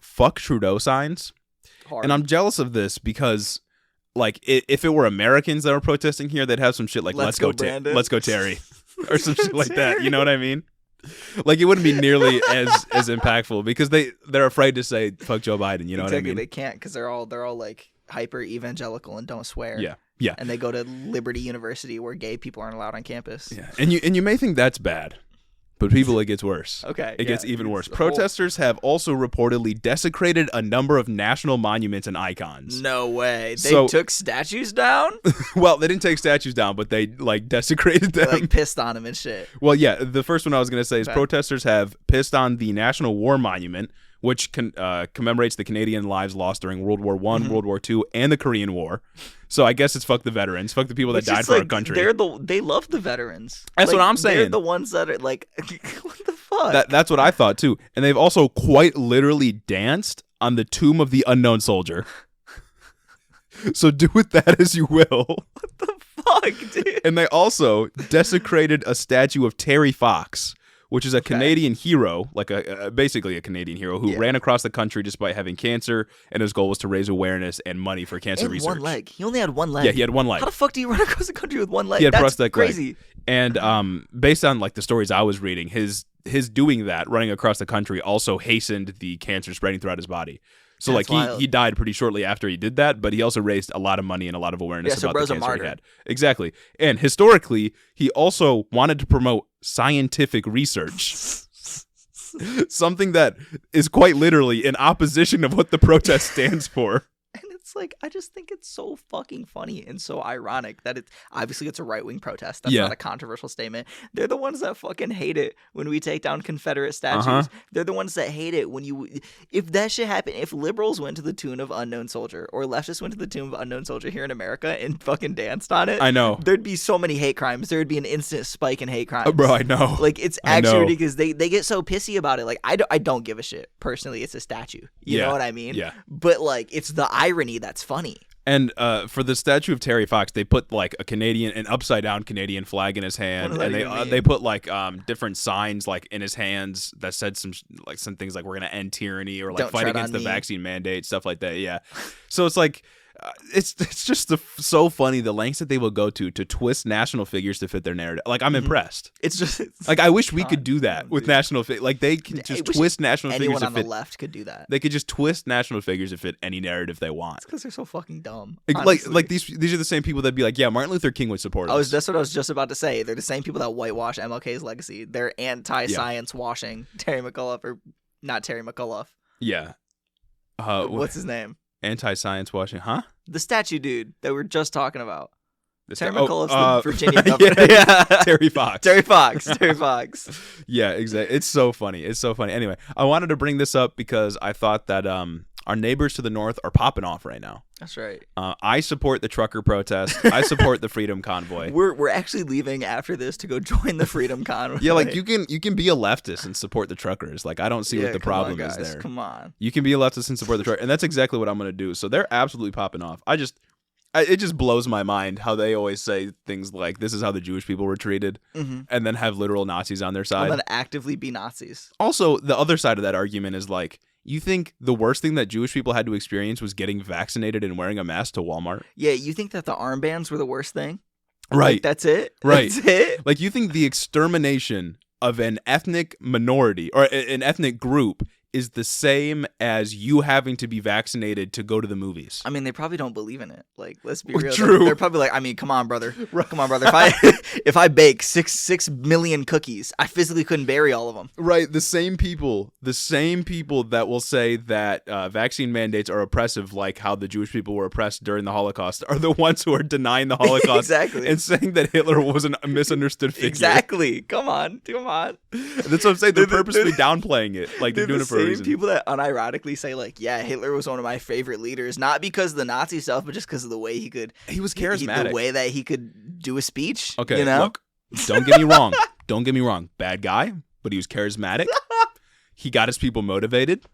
fuck Trudeau signs. Hard. And I'm jealous of this because like if it were Americans that were protesting here, they'd have some shit like let's go Terry or some shit like that. You know what I mean? Like it wouldn't be nearly as impactful because they're afraid to say fuck Joe Biden. You know what I mean? They can't because they're all like hyper evangelical and don't swear. Yeah. And they go to Liberty University where gay people aren't allowed on campus. Yeah. And you may think that's bad, but people, it gets worse. Okay. It gets even worse. Protesters have also reportedly desecrated a number of national monuments and icons. No way. They took statues down? Well, they didn't take statues down, but they like desecrated them. They, like pissed on them and shit. Well, yeah. The first one I was going to say is protesters have pissed on the National War Monument, which commemorates the Canadian lives lost during World War I, World War II, and the Korean War. So I guess it's fuck the veterans, fuck the people that died for our country. They love the veterans. That's what I'm saying. They're the ones that are like, what the fuck? fuck? That's what I thought too. And they've also quite literally danced on the tomb of the unknown soldier. So do with that as you will. What the fuck, dude? And they also desecrated a statue of Terry Fox, which is a Canadian hero, like basically a Canadian hero who ran across the country despite having cancer, and his goal was to raise awareness and money for cancer research. One leg. He only had one leg. Yeah, he had one leg. How the fuck do you run across the country with one leg? He had That's prosthetic crazy. leg. And based on like the stories I was reading, his doing that, running across the country, also hastened the cancer spreading throughout his body. So That's like he died pretty shortly after he did that, but he also raised a lot of money and a lot of awareness about the cancer he had. Exactly. And historically, he also wanted to promote scientific research. Something that is quite literally in opposition of what the protest stands for. And it's like, I just think it's so fucking funny and so ironic that it's obviously it's a right-wing protest. That's not a controversial statement. They're the ones that fucking hate it when we take down Confederate statues. They're the ones that hate it when if that shit happened, if liberals went to the tune of Unknown Soldier or leftists went to the tune of Unknown Soldier here in America and fucking danced on it. I know. There'd be so many hate crimes. There would be an instant spike in hate crimes. Bro, I know. Like, it's actually ridiculous. They get so pissy about it. Like, I don't give a shit. Personally, it's a statue. You know what I mean? Yeah. But, like, it's the irony that's funny. And for the statue of Terry Fox, they put like an upside down Canadian flag in his hand, and they put like different signs like in his hands that said some things like "we're gonna end tyranny" or like "Don't fight against the me." vaccine mandate, stuff like that. Yeah, so it's like. It's just so funny the lengths that they will go to twist national figures to fit their narrative. Like, I'm impressed. It's like I wish we could do that with national figures. Like, they can just twist national figures. Anyone on the left could do that. They could just twist national figures to fit any narrative they want. It's because they're so fucking dumb. Like these are the same people that'd be like, yeah, Martin Luther King would support us. That's what I was just about to say. They're the same people that whitewash MLK's legacy. They're anti-science washing Terry McAuliffe, or not Terry McAuliffe. Yeah. What's his name? Anti-science washing, huh? The statue dude that we're just talking about. Terry McAuliffe's the Virginia governor. Yeah. Terry Fox. Terry Fox. Yeah, exactly. It's so funny. Anyway, I wanted to bring this up because I thought that our neighbors to the north are popping off right now. That's right. I support the trucker protest. I support the Freedom Convoy. We're actually leaving after this to go join the Freedom Convoy. Yeah, like you can be a leftist and support the truckers. Like, I don't see what the problem is there. Come on. You can be a leftist and support the truckers, and that's exactly what I'm going to do. So they're absolutely popping off. It just blows my mind how they always say things like, this is how the Jewish people were treated, and then have literal Nazis on their side. And then actively be Nazis. Also, the other side of that argument is like, you think the worst thing that Jewish people had to experience was getting vaccinated and wearing a mask to Walmart? Yeah, you think that the armbands were the worst thing? Right. Like, that's it? Right. That's it? Like, you think the extermination of an ethnic minority or an ethnic group is the same as you having to be vaccinated to go to the movies? I mean, they probably don't believe in it. Like, let's be real. True. They're probably like, I mean, come on, brother. Come on, brother. If I bake 6 million cookies, I physically couldn't bury all of them. Right. The same people that will say that vaccine mandates are oppressive, like how the Jewish people were oppressed during the Holocaust, are the ones who are denying the Holocaust exactly. and saying that Hitler was a misunderstood figure. Exactly. Come on. That's what I'm saying. They're purposely downplaying it. Like, they're doing it for a reason. People that unironically say, like, yeah, Hitler was one of my favorite leaders, not because of the Nazi stuff, but just because of the way he was charismatic. The way that he could do a speech. Okay, you know? Look, don't get me wrong. Bad guy, but he was charismatic. He got his people motivated.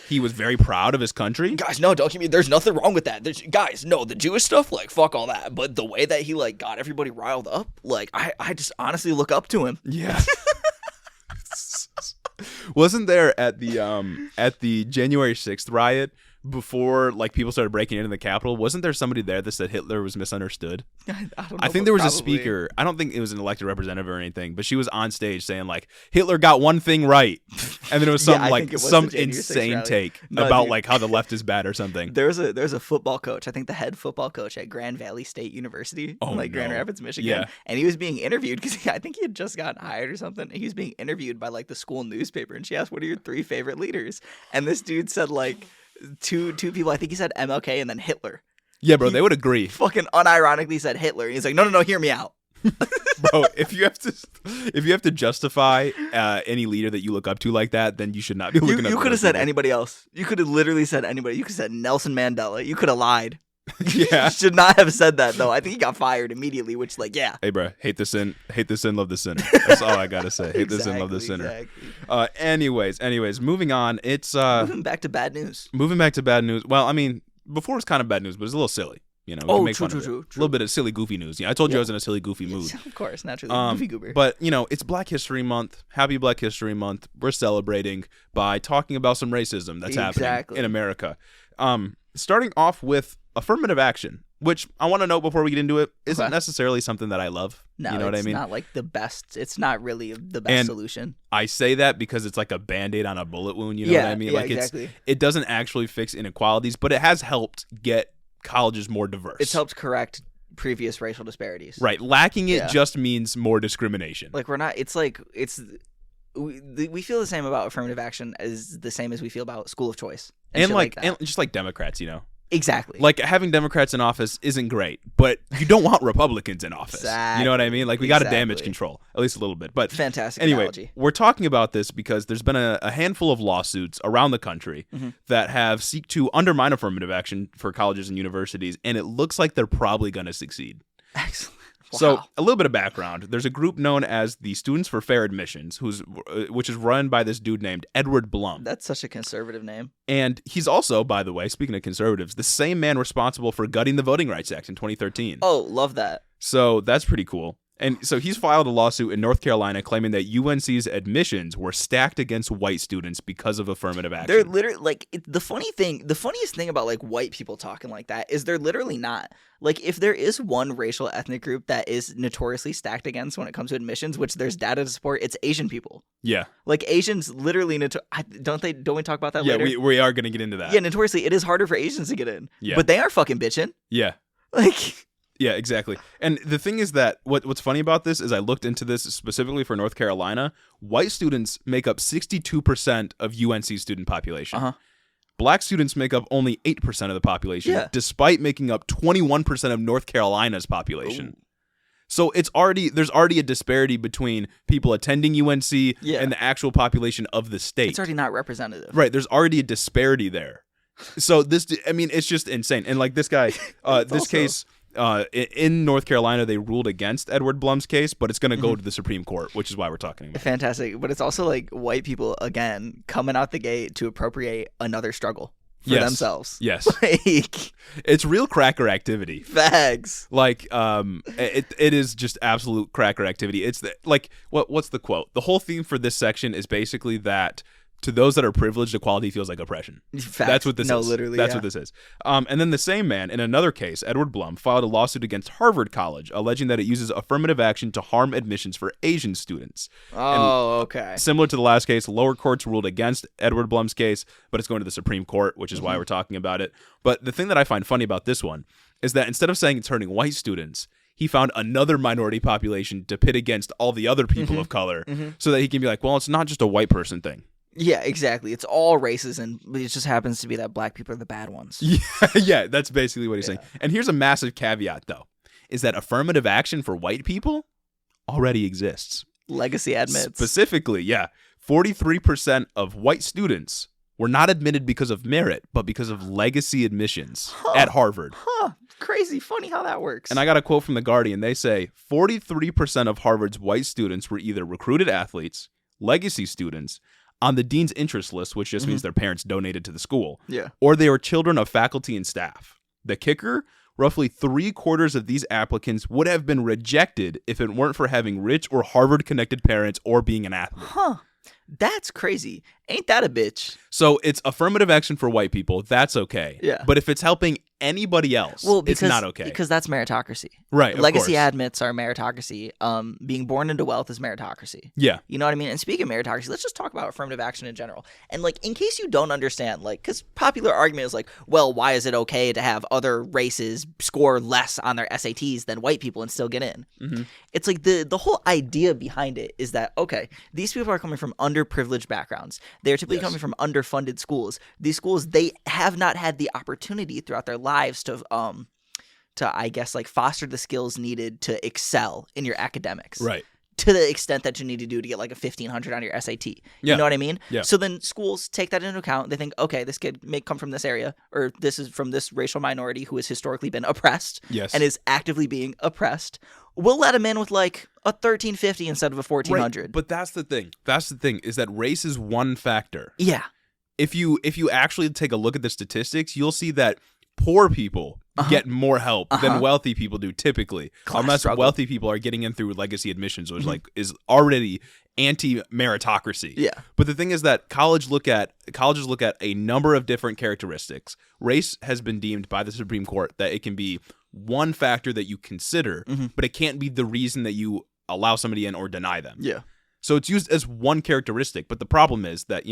He was very proud of his country. Guys, no, don't get me. There's nothing wrong with that. The Jewish stuff, like, fuck all that. But the way that he, like, got everybody riled up, like, I just honestly look up to him. Yeah. Wasn't there at the January 6th riot, before like people started breaking into the Capitol, wasn't there somebody there that said Hitler was misunderstood? I think there was a speaker. I don't think it was an elected representative or anything, but she was on stage saying like, Hitler got one thing right, and then it was something some insane take about like how the left is bad or something. There's a football coach, I think the head football coach at Grand Valley State University, Grand Rapids, Michigan, and he was being interviewed because I think he had just gotten hired or something. He was being interviewed by like the school newspaper, and she asked, "What are your 3 favorite leaders?" And this dude said like two people. I think he said MLK and then Hitler. Yeah, bro, they would agree. Fucking unironically said Hitler. He's like, no, hear me out. Bro, if you have to justify any leader that you look up to like that, then you should not be looking up. You could have said anybody else. You could have literally said anybody. You could have said Nelson Mandela. You could have lied. Yeah. Should not have said that though. I think he got fired immediately, which yeah. Hey, bro, hate the sin, love the sinner. That's all I gotta say. Hate the sin, love the sinner. Exactly. Anyways, moving on. It's moving back to bad news. Moving back to bad news. Well, I mean, before it was kind of bad news, but it's a little silly. We can make fun of it. A little bit of silly, goofy news. I told you I was in a silly, goofy mood. Of course, naturally, goofy goober. But it's Black History Month. Happy Black History Month. We're celebrating by talking about some racism that's happening in America. Starting off with affirmative action, which I want to note before we get into it, isn't necessarily something that I love. No, you know what I mean? It's not like the best. It's not really the best solution. I say that because it's like a Band-Aid on a bullet wound. You know what I mean? Like exactly. It doesn't actually fix inequalities, but it has helped get colleges more diverse. It's helped correct previous racial disparities. Right. Lacking it just means more discrimination. Like we're not. We feel the same about affirmative action as the same as we feel about school of choice and just like Democrats. Exactly. Like having Democrats in office isn't great, but you don't want Republicans in office. Exactly. You know what I mean? Like we got to damage control, at least a little bit. But fantastic anyway, analogy. We're talking about this because there's been a handful of lawsuits around the country that have seek to undermine affirmative action for colleges and universities, and it looks like they're probably going to succeed. Excellent. Wow. So a little bit of background. There's a group known as the Students for Fair Admissions, which is run by this dude named Edward Blum. That's such a conservative name. And he's also, by the way, speaking of conservatives, the same man responsible for gutting the Voting Rights Act in 2013. Oh, love that. So that's pretty cool. And so he's filed a lawsuit in North Carolina claiming that UNC's admissions were stacked against white students because of affirmative action. They're literally the funniest thing about white people talking like that is they're literally not. Like if there is one racial ethnic group that is notoriously stacked against when it comes to admissions, which there's data to support, it's Asian people. Yeah. Like Asians literally don't we talk about that later? Yeah, we are going to get into that. Yeah, notoriously it is harder for Asians to get in. Yeah. But they aren't fucking bitching. Yeah. Yeah, exactly. And the thing is that what's funny about this is I looked into this specifically for North Carolina. White students make up 62% of UNC's student population. Black students make up only 8% of the population, despite making up 21% of North Carolina's population. Ooh. So there's already a disparity between people attending UNC and the actual population of the state. It's already not representative. Right. There's already a disparity there. So it's just insane. And like this guy, case. In North Carolina, they ruled against Edward Blum's case, but it's going to go to the Supreme Court, which is why we're talking about it. Fantastic. But it's also like white people, again, coming out the gate to appropriate another struggle for themselves. Yes. It's real cracker activity. Facts. Like, it is just absolute cracker activity. It's what's the quote? The whole theme for this section is basically that to those that are privileged, equality feels like oppression. Facts. That's what this is. No, literally, That's what this is. And then the same man, in another case, Edward Blum, filed a lawsuit against Harvard College, alleging that it uses affirmative action to harm admissions for Asian students. Oh, okay. Similar to the last case, lower courts ruled against Edward Blum's case, but it's going to the Supreme Court, which is why we're talking about it. But the thing that I find funny about this one is that instead of saying it's hurting white students, he found another minority population to pit against all the other people of color so that he can be like, well, it's not just a white person thing. Yeah, exactly. It's all races, and it just happens to be that black people are the bad ones. Yeah, that's basically what he's saying. And here's a massive caveat, though, is that affirmative action for white people already exists. Legacy admits. Specifically, 43% of white students were not admitted because of merit, but because of legacy admissions at Harvard. Crazy. Funny how that works. And I got a quote from The Guardian. They say 43% of Harvard's white students were either recruited athletes, legacy students, on the dean's interest list, which just means their parents donated to the school, or they were children of faculty and staff. The kicker, roughly 3/4 of these applicants would have been rejected if it weren't for having rich or Harvard-connected parents or being an athlete. That's crazy. Ain't that a bitch? So it's affirmative action for white people. That's okay. Yeah. But if it's helping anybody else, it's not okay. Because that's meritocracy. Right. Legacy admits are meritocracy. Being born into wealth is meritocracy. Yeah. You know what I mean? And speaking of meritocracy, let's just talk about affirmative action in general. And in case you don't understand, because popular argument is well, why is it okay to have other races score less on their SATs than white people and still get in? It's the whole idea behind it is that, okay, these people are coming from underprivileged backgrounds. They're typically coming from underfunded schools. These schools, they have not had the opportunity throughout their lives to I guess foster the skills needed to excel in your academics. Right. to the extent that you need to do to get like a 1,500 on your SAT. Yeah. You know what I mean? Yeah. So then schools take that into account. They think, okay, this kid may come from this area, or this is from this racial minority who has historically been oppressed Yes. and is actively being oppressed. We'll let him in with like a 1,350 instead of a 1,400. Right. But that's the thing. That's the thing, is that race is one factor. Yeah. If you actually take a look at the statistics, you'll see that poor people get more help than wealthy people do typically, unless struggle. wealthy people are getting in through legacy admissions, which like is already anti-meritocracy. Yeah. But the thing is that colleges look at a number of different characteristics. Race has been deemed by the Supreme Court that it can be one factor that you consider, but it can't be the reason that you allow somebody in or deny them. Yeah. So it's used as one characteristic, but the problem is that,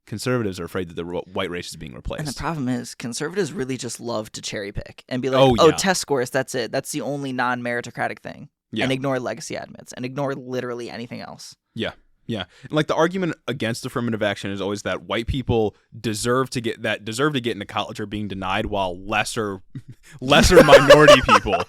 conservatives are afraid that the white race is being replaced. And the problem is conservatives really just love to cherry pick and be like, test scores, that's it. That's the only non-meritocratic thing. Yeah. And ignore legacy admits and ignore literally anything else. Yeah. Yeah. And like the argument against affirmative action is always that white people deserve to get into college are being denied, while lesser minority people,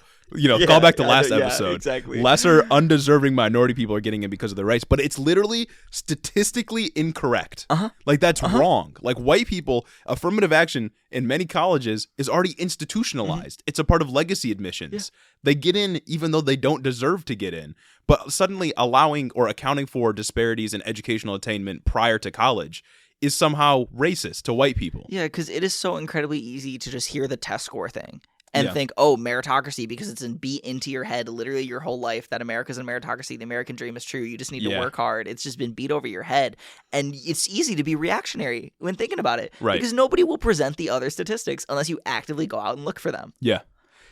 call back to last episode. Exactly. Lesser undeserving minority people are getting in because of their race, but it's literally statistically incorrect. Like that's wrong. Like white people, affirmative action in many colleges is already institutionalized. It's a part of legacy admissions. Yeah. They get in even though they don't deserve to get in. But suddenly allowing or accounting for disparities in educational attainment prior to college is somehow racist to white people. Yeah, because it is so incredibly easy to just hear the test score thing and think, oh, meritocracy, because it's beat into your head literally your whole life that America's a meritocracy, the American dream is true, you just need to work hard. It's just been beat over your head. And it's easy to be reactionary when thinking about it. Right. Because nobody will present the other statistics unless you actively go out and look for them. Yeah.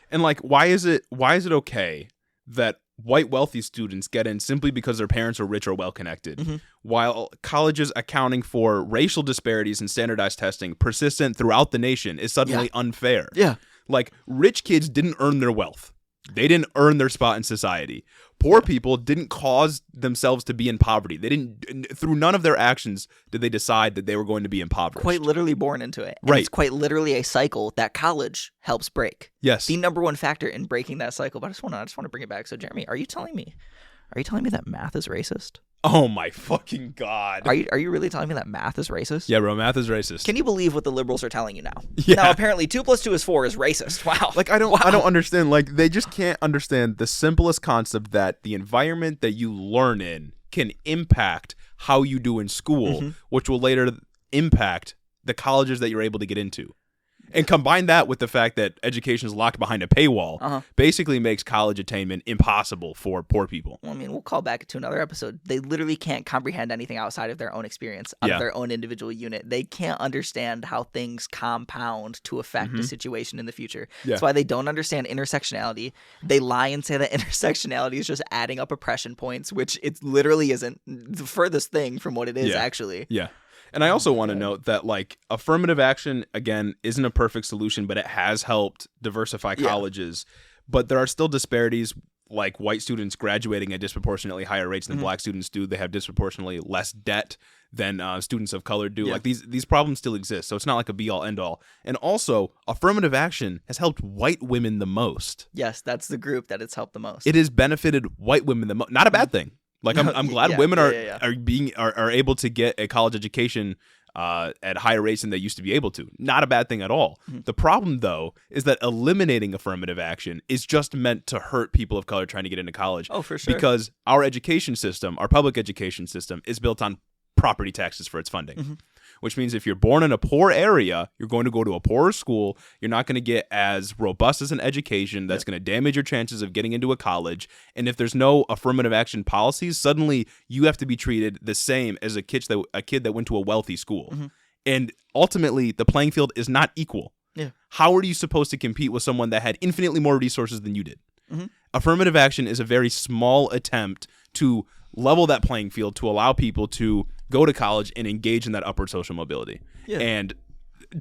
And like, why is it okay that white wealthy students get in simply because their parents are rich or well-connected, while colleges accounting for racial disparities in standardized testing persistent throughout the nation is suddenly unfair? Yeah. Like, rich kids didn't earn their wealth. They didn't earn their spot in society. Poor people didn't cause themselves to be in poverty. They didn't, through none of their actions did they decide that they were going to be impoverished. Quite literally born into it. And it's quite literally a cycle that college helps break. Yes. The number one factor in breaking that cycle. But I just want to bring it back. So Jeremy, are you telling me that math is racist? Oh my fucking God. Are you really telling me that math is racist? Yeah, bro, math is racist. Can you believe what the liberals are telling you now? Yeah. Now apparently 2 + 2 is 4 is racist. Wow. Like I don't understand. Like they just can't understand the simplest concept that the environment that you learn in can impact how you do in school, which will later impact the colleges that you're able to get into. And combine that with the fact that education is locked behind a paywall, basically makes college attainment impossible for poor people. Well, I mean, we'll call back to another episode. They literally can't comprehend anything outside of their own experience, out of their own individual unit. They can't understand how things compound to affect a situation in the future. Yeah. That's why they don't understand intersectionality. They lie and say that intersectionality is just adding up oppression points, which it literally isn't. The furthest thing from what it is, actually. Yeah. And I also want to note that, like, affirmative action, again, isn't a perfect solution, but it has helped diversify colleges. But there are still disparities, like white students graduating at disproportionately higher rates than black students do. They have disproportionately less debt than students of color do. Like, these problems still exist, so it's not like a be-all, end-all. And also, affirmative action has helped white women the most. Yes, that's the group that it's helped the most. It has benefited white women the most. Not a bad thing. Like I'm glad women are able to get a college education at higher rates than they used to be able to. Not a bad thing at all. The problem, though, is that eliminating affirmative action is just meant to hurt people of color trying to get into college. Oh, for sure. Because our education system, our public education system, is built on property taxes for its funding. Which means if you're born in a poor area, you're going to go to a poorer school. You're not going to get as robust as an education. That's going to damage your chances of getting into a college. And if there's no affirmative action policies, suddenly you have to be treated the same as a kid that went to a wealthy school. And ultimately, the playing field is not equal. Yeah. How are you supposed to compete with someone that had infinitely more resources than you did? Affirmative action is a very small attempt to level that playing field to allow people to go to college and engage in that upward social mobility. And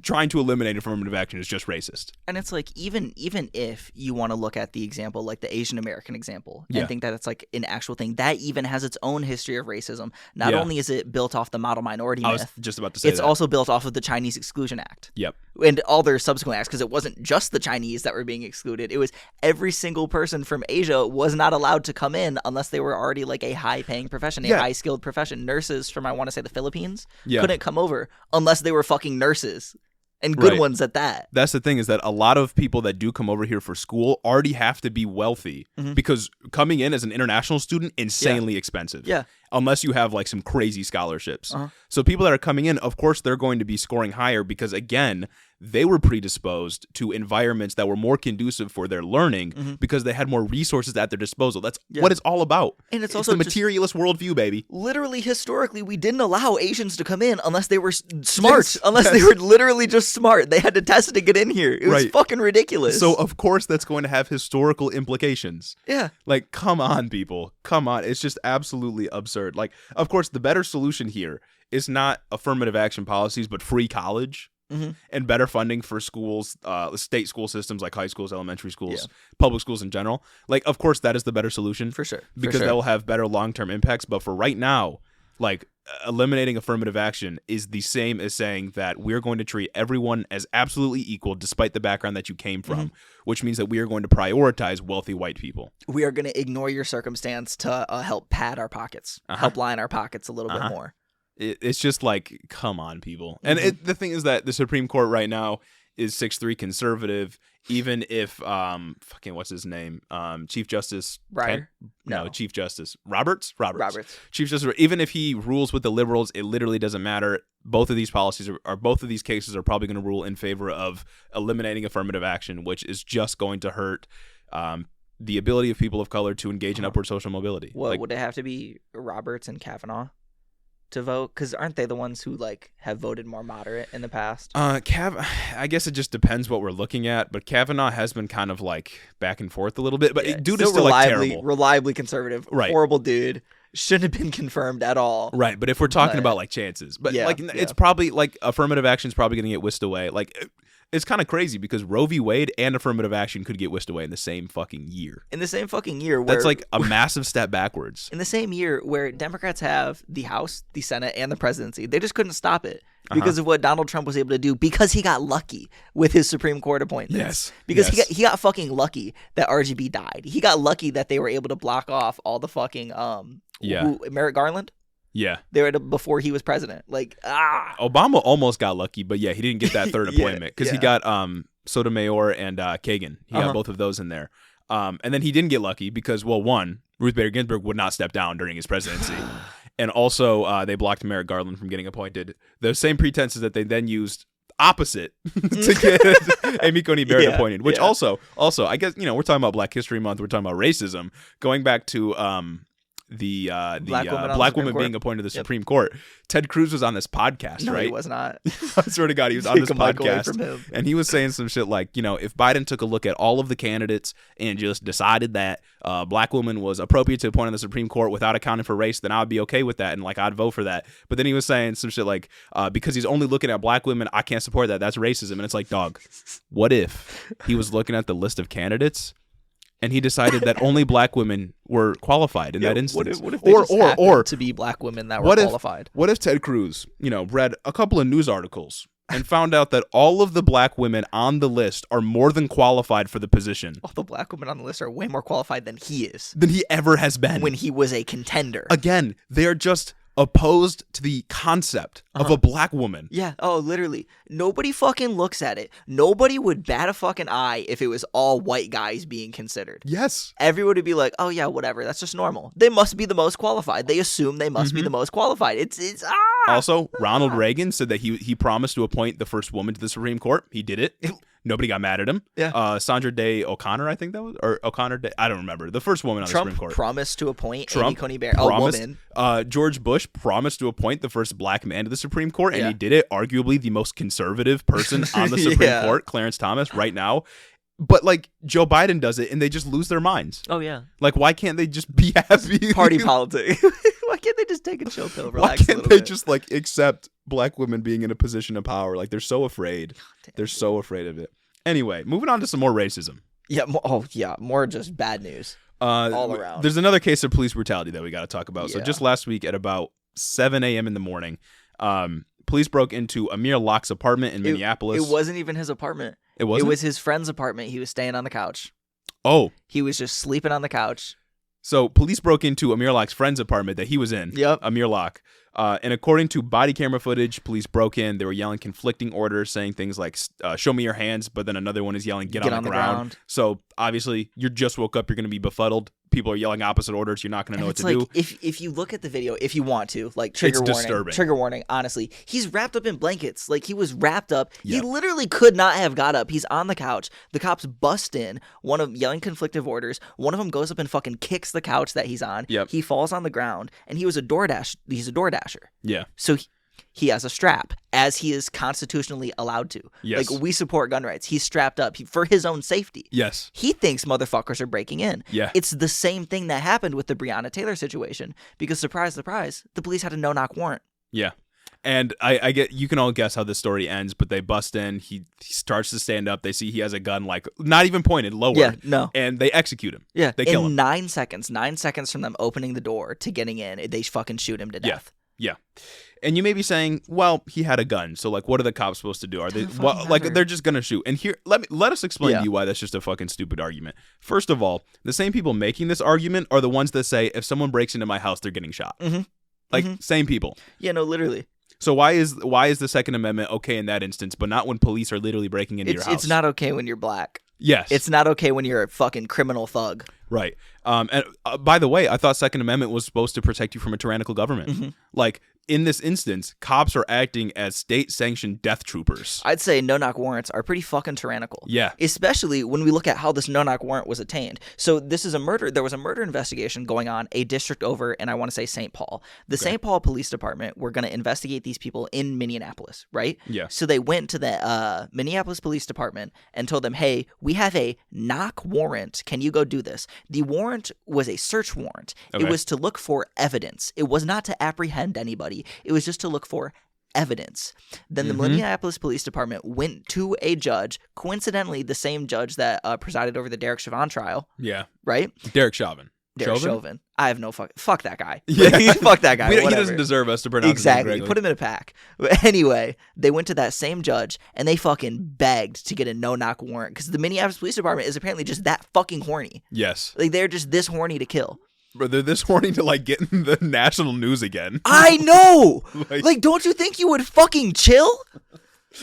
trying to eliminate affirmative action is just racist. And it's like, even if you want to look at the example, like the Asian American example, and think that it's like an actual thing, that even has its own history of racism. Not only is it built off the model minority myth, I was just about to say it's also built off of the Chinese Exclusion Act. Yep. and all their subsequent acts, because it wasn't just the Chinese that were being excluded. It was every single person from Asia was not allowed to come in unless they were already like a high-paying profession, a high-skilled profession. Nurses from, I want to say, the Philippines couldn't come over unless they were fucking nurses. And good ones at that. That's the thing, is that a lot of people that do come over here for school already have to be wealthy, because coming in as an international student, insanely expensive. Yeah. Unless you have like some crazy scholarships. So people that are coming in, of course, they're going to be scoring higher because, again, they were predisposed to environments that were more conducive for their learning because they had more resources at their disposal. That's what it's all about. And it's also the materialist worldview, baby. Literally, historically, we didn't allow Asians to come in unless they were smart, unless they were literally just smart. They had to test it to get in here. It was fucking ridiculous. So, of course, that's going to have historical implications. Yeah. Like, come on, people. Come on. It's just absolutely absurd. Like, of course, the better solution here is not affirmative action policies, but free college and better funding for schools, state school systems like high schools, elementary schools, public schools in general. Like, of course, that is the better solution. For sure. Because that will have better long-term impacts. But for right now, like, eliminating affirmative action is the same as saying that we're going to treat everyone as absolutely equal despite the background that you came from, which means that we are going to prioritize wealthy white people. We are going to ignore your circumstance to help pad our pockets, help line our pockets a little bit more. It's just like, come on, people. And the thing is that the Supreme Court right now is 6-3 conservative, even if fucking what's his name, Chief Justice Breyer? No, Chief Justice Roberts. Chief Justice, even if he rules with the liberals, it literally doesn't matter. Both of these policies both of these cases are probably going to rule in favor of eliminating affirmative action, which is just going to hurt the ability of people of color to engage in upward social mobility. What would it have to be, Roberts and Kavanaugh to vote? Because aren't they the ones who like have voted more moderate in the past? I guess it just depends what we're looking at, but Kavanaugh has been kind of like back and forth a little bit, but dude is still like terrible. Reliably conservative, horrible dude. Shouldn't have been confirmed at all. Right, but if we're talking about like chances, but it's probably like affirmative action is probably going to get whisked away. Like, it's kind of crazy because Roe v. Wade and affirmative action could get whisked away in the same fucking year. Where, that's like a massive step backwards. In the same year where Democrats have the House, the Senate, and the presidency. They just couldn't stop it because of what Donald Trump was able to do, because he got lucky with his Supreme Court appointments. Yes. Because he got fucking lucky that RGB died. He got lucky that they were able to block off all the fucking Merrick Garland. Yeah. They were before he was president. Obama almost got lucky, but he didn't get that third appointment because he got Sotomayor and Kagan. He got both of those in there. And then he didn't get lucky because, well, one, Ruth Bader Ginsburg would not step down during his presidency. And also, they blocked Merrick Garland from getting appointed. The same pretenses that they then used opposite to get Amy Coney Barrett appointed, which also, I guess, we're talking about Black History Month. We're talking about racism. Going back to the black woman being appointed to the Supreme Court. Ted Cruz was on this podcast, right? He was not. I swear to God, he was on this podcast, and he was saying some shit like, if Biden took a look at all of the candidates and just decided that black woman was appropriate to appoint on the Supreme Court without accounting for race, then I would be okay with that, and like I'd vote for that. But then he was saying some shit like, because he's only looking at black women, I can't support that. That's racism. And it's like, dog, what if he was looking at the list of candidates and he decided that only black women were qualified in that instance? What if they just happened to be black women that were qualified? What if Ted Cruz, read a couple of news articles and found out that all of the black women on the list are more than qualified for the position? All the black women on the list are way more qualified than he is. Than he ever has been. When he was a contender. Again, they are just opposed to the concept of a black woman. Yeah. Oh, literally. Nobody fucking looks at it. Nobody would bat a fucking eye if it was all white guys being considered. Yes. Everyone would be like, oh yeah, whatever. That's just normal. They must be the most qualified. They assume they must be the most qualified. It's Also, Ronald Reagan said that he promised to appoint the first woman to the Supreme Court. He did it. Nobody got mad at him. Yeah. Sandra Day O'Connor, I think that was, or O'Connor Day, I don't remember. The first woman on the Supreme Court. Trump promised to appoint Amy Coney Barrett, a woman. George Bush promised to appoint the first black man to the Supreme Court, and he did it. Arguably the most conservative person on the Supreme Court, Clarence Thomas, right now. But like Joe Biden does it, and they just lose their minds. Oh yeah. Like, why can't they just be happy? Party politics. Why can't they just take a chill pill? Relax. Why can't they just like accept black women being in a position of power? Like, they're so afraid. They're so afraid of it. Anyway, moving on to some more racism. Yeah. More just bad news. All around. There's another case of police brutality that we got to talk about. So just last week at about 7 a.m. in the morning, police broke into Amir Locke's apartment in Minneapolis. It wasn't even his apartment. It wasn't? It was his friend's apartment. He was staying on the couch. Oh. He was just sleeping on the couch. So police broke into Amir Locke's friend's apartment that he was in. Yep. Amir Locke. And according to body camera footage, police broke in. They were yelling conflicting orders, saying things like, show me your hands. But then another one is yelling, get on the ground. So obviously, you just woke up. You're going to be befuddled. People are yelling opposite orders. You're not going to know what to do. If you look at the video, if you want to, like, trigger warning. Disturbing. Trigger warning, honestly. He's wrapped up in blankets. Like, he was wrapped up. Yep. He literally could not have got up. He's on the couch. The cops bust in. One of yelling conflictive orders. One of them goes up and fucking kicks the couch that he's on. Yep. He falls on the ground. And he's a DoorDasher. Yeah. So he has a strap, as he is constitutionally allowed to. Yes. Like, we support gun rights. He's strapped up for his own safety. Yes. He thinks motherfuckers are breaking in. Yeah. It's the same thing that happened with the Breonna Taylor situation, because surprise, surprise, the police had a no-knock warrant. Yeah. And I get, you can all guess how this story ends, but they bust in. He starts to stand up. They see he has a gun, like, not even pointed, lowered. Yeah, no. And they execute him. Yeah. They kill him. 9 seconds from them opening the door to getting in, they fucking shoot him to death. Yeah. And you may be saying, well, he had a gun, so like, what are the cops supposed to do? Are they they're just gonna shoot? And here, let us explain to you why that's just a fucking stupid argument. First of all, the same people making this argument are the ones that say, if someone breaks into my house, they're getting shot. Mm-hmm. Same people. Yeah, no, literally. So why is the Second Amendment okay in that instance, but not when police are literally breaking into your house? It's not okay when you're black. Yes. It's not okay when you're a fucking criminal thug. Right. And by the way, I thought Second Amendment was supposed to protect you from a tyrannical government. Mm-hmm. Like, in this instance, cops are acting as state-sanctioned death troopers. I'd say no-knock warrants are pretty fucking tyrannical. Yeah. Especially when we look at how this no-knock warrant was attained. So this is a murder. There was a murder investigation going on a district over, and I want to say St. Paul. The St. Paul Police Department were going to investigate these people in Minneapolis, right? Yeah. So they went to the Minneapolis Police Department and told them, hey, we have a knock warrant. Can you go do this? The warrant was a search warrant. Okay. It was to look for evidence. It was not to apprehend anybody. It was just to look for evidence. Then the Minneapolis Police Department went to a judge, coincidentally the same judge that presided over the Derek Chauvin trial. Yeah. Right? Derek Chauvin. Derek Chauvin. I have no fuck that guy. Yeah. Fuck that guy. He doesn't deserve us to pronounce his name correctly. Put him in a pack. But anyway, they went to that same judge and they fucking begged to get a no-knock warrant because the Minneapolis Police Department is apparently just that fucking horny. Yes. Like, they're just this horny to kill. But they're this horny to, like, get in the national news again. I know! like, don't you think you would fucking chill?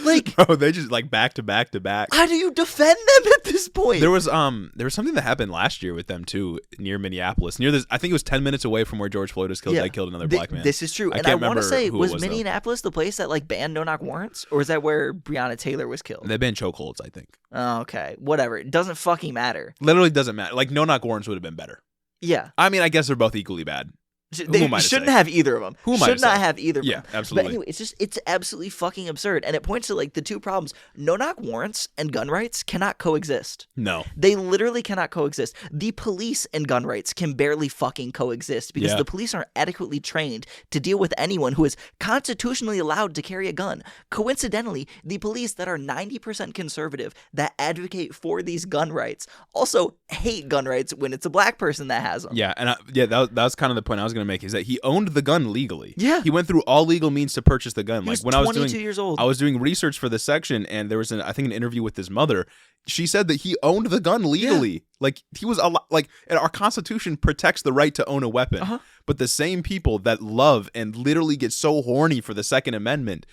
Like, bro, they just, like, back to back to back. How do you defend them at this point? There was something that happened last year with them too, near Minneapolis. Near this, I think it was 10 minutes away from where George Floyd was killed. Yeah. They killed another black man. This is true. And I want to say, was Minneapolis the place that, like, banned no-knock warrants? Or is that where Breonna Taylor was killed? They banned chokeholds, I think. Oh, okay. Whatever. It doesn't fucking matter. Literally doesn't matter. Like, no-knock warrants would have been better. Yeah. I mean, I guess they're both equally bad. They shouldn't have either of them. Should not have either of them. Yeah, absolutely. But anyway, it's absolutely fucking absurd. And it points to, like, the two problems. No-knock warrants and gun rights cannot coexist. No. They literally cannot coexist. The police and gun rights can barely fucking coexist because the police aren't adequately trained to deal with anyone who is constitutionally allowed to carry a gun. Coincidentally, the police that are 90% conservative that advocate for these gun rights also hate gun rights when it's a black person that has them. Yeah, and that was kind of the point I was going to make, is that he owned the gun legally. Yeah. He went through all legal means to purchase the gun. He was when 22 years old. I was doing research for this section, and there was I think an interview with his mother. She said that he owned the gun legally. Yeah. Like, he was like, and our Constitution protects the right to own a weapon. Uh-huh. But the same people that love and literally get so horny for the Second Amendment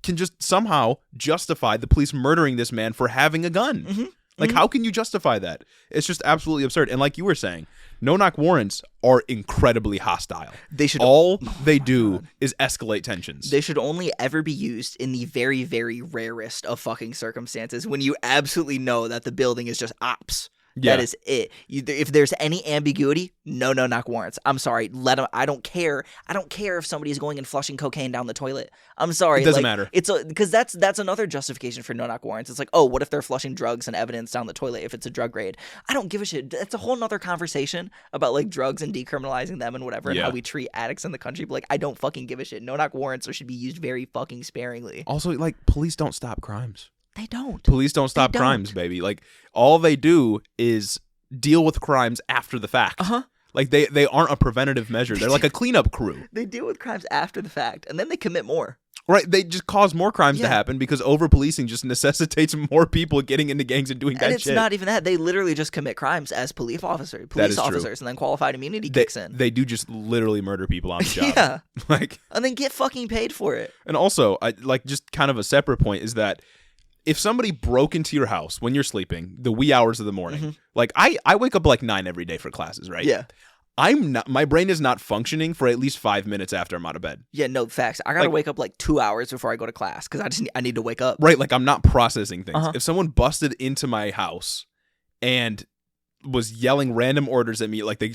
can just somehow justify the police murdering this man for having a gun. Mm-hmm. Like, how can you justify that? It's just absolutely absurd. And like you were saying, no-knock warrants are incredibly hostile. All they do is escalate tensions. They should only ever be used in the very, very rarest of fucking circumstances when you absolutely know that the building is just ops. Yeah. That is it. If there's any ambiguity, no-knock warrants. I'm sorry. Let them. I don't care. I don't care if somebody's going and flushing cocaine down the toilet. I'm sorry. It doesn't matter. It's because that's another justification for no-knock warrants. It's like, oh, what if they're flushing drugs and evidence down the toilet if it's a drug raid? I don't give a shit. That's a whole nother conversation about, like, drugs and decriminalizing them and whatever and how we treat addicts in the country. But, like, I don't fucking give a shit. No-knock warrants should be used very fucking sparingly. Also, like, police don't stop crimes. They don't. Police don't stop crimes, baby. Like, all they do is deal with crimes after the fact. Uh-huh. Like, they aren't a preventative measure. They're like a cleanup crew. They deal with crimes after the fact, and then they commit more. Right, they just cause more crimes to happen because over-policing just necessitates more people getting into gangs and doing bad shit. And it's not even that. They literally just commit crimes as police officers, and then qualified immunity kicks in. They do just literally murder people on the job. And then get fucking paid for it. And also, just kind of a separate point is that if somebody broke into your house when you're sleeping, the wee hours of the morning, I wake up 9 every day for classes, right? Yeah. My brain is not functioning for at least 5 minutes after I'm out of bed. Yeah, no, facts. I gotta wake up 2 hours before I go to class because I need to wake up. Right, I'm not processing things. If someone busted into my house and was yelling random orders at me, they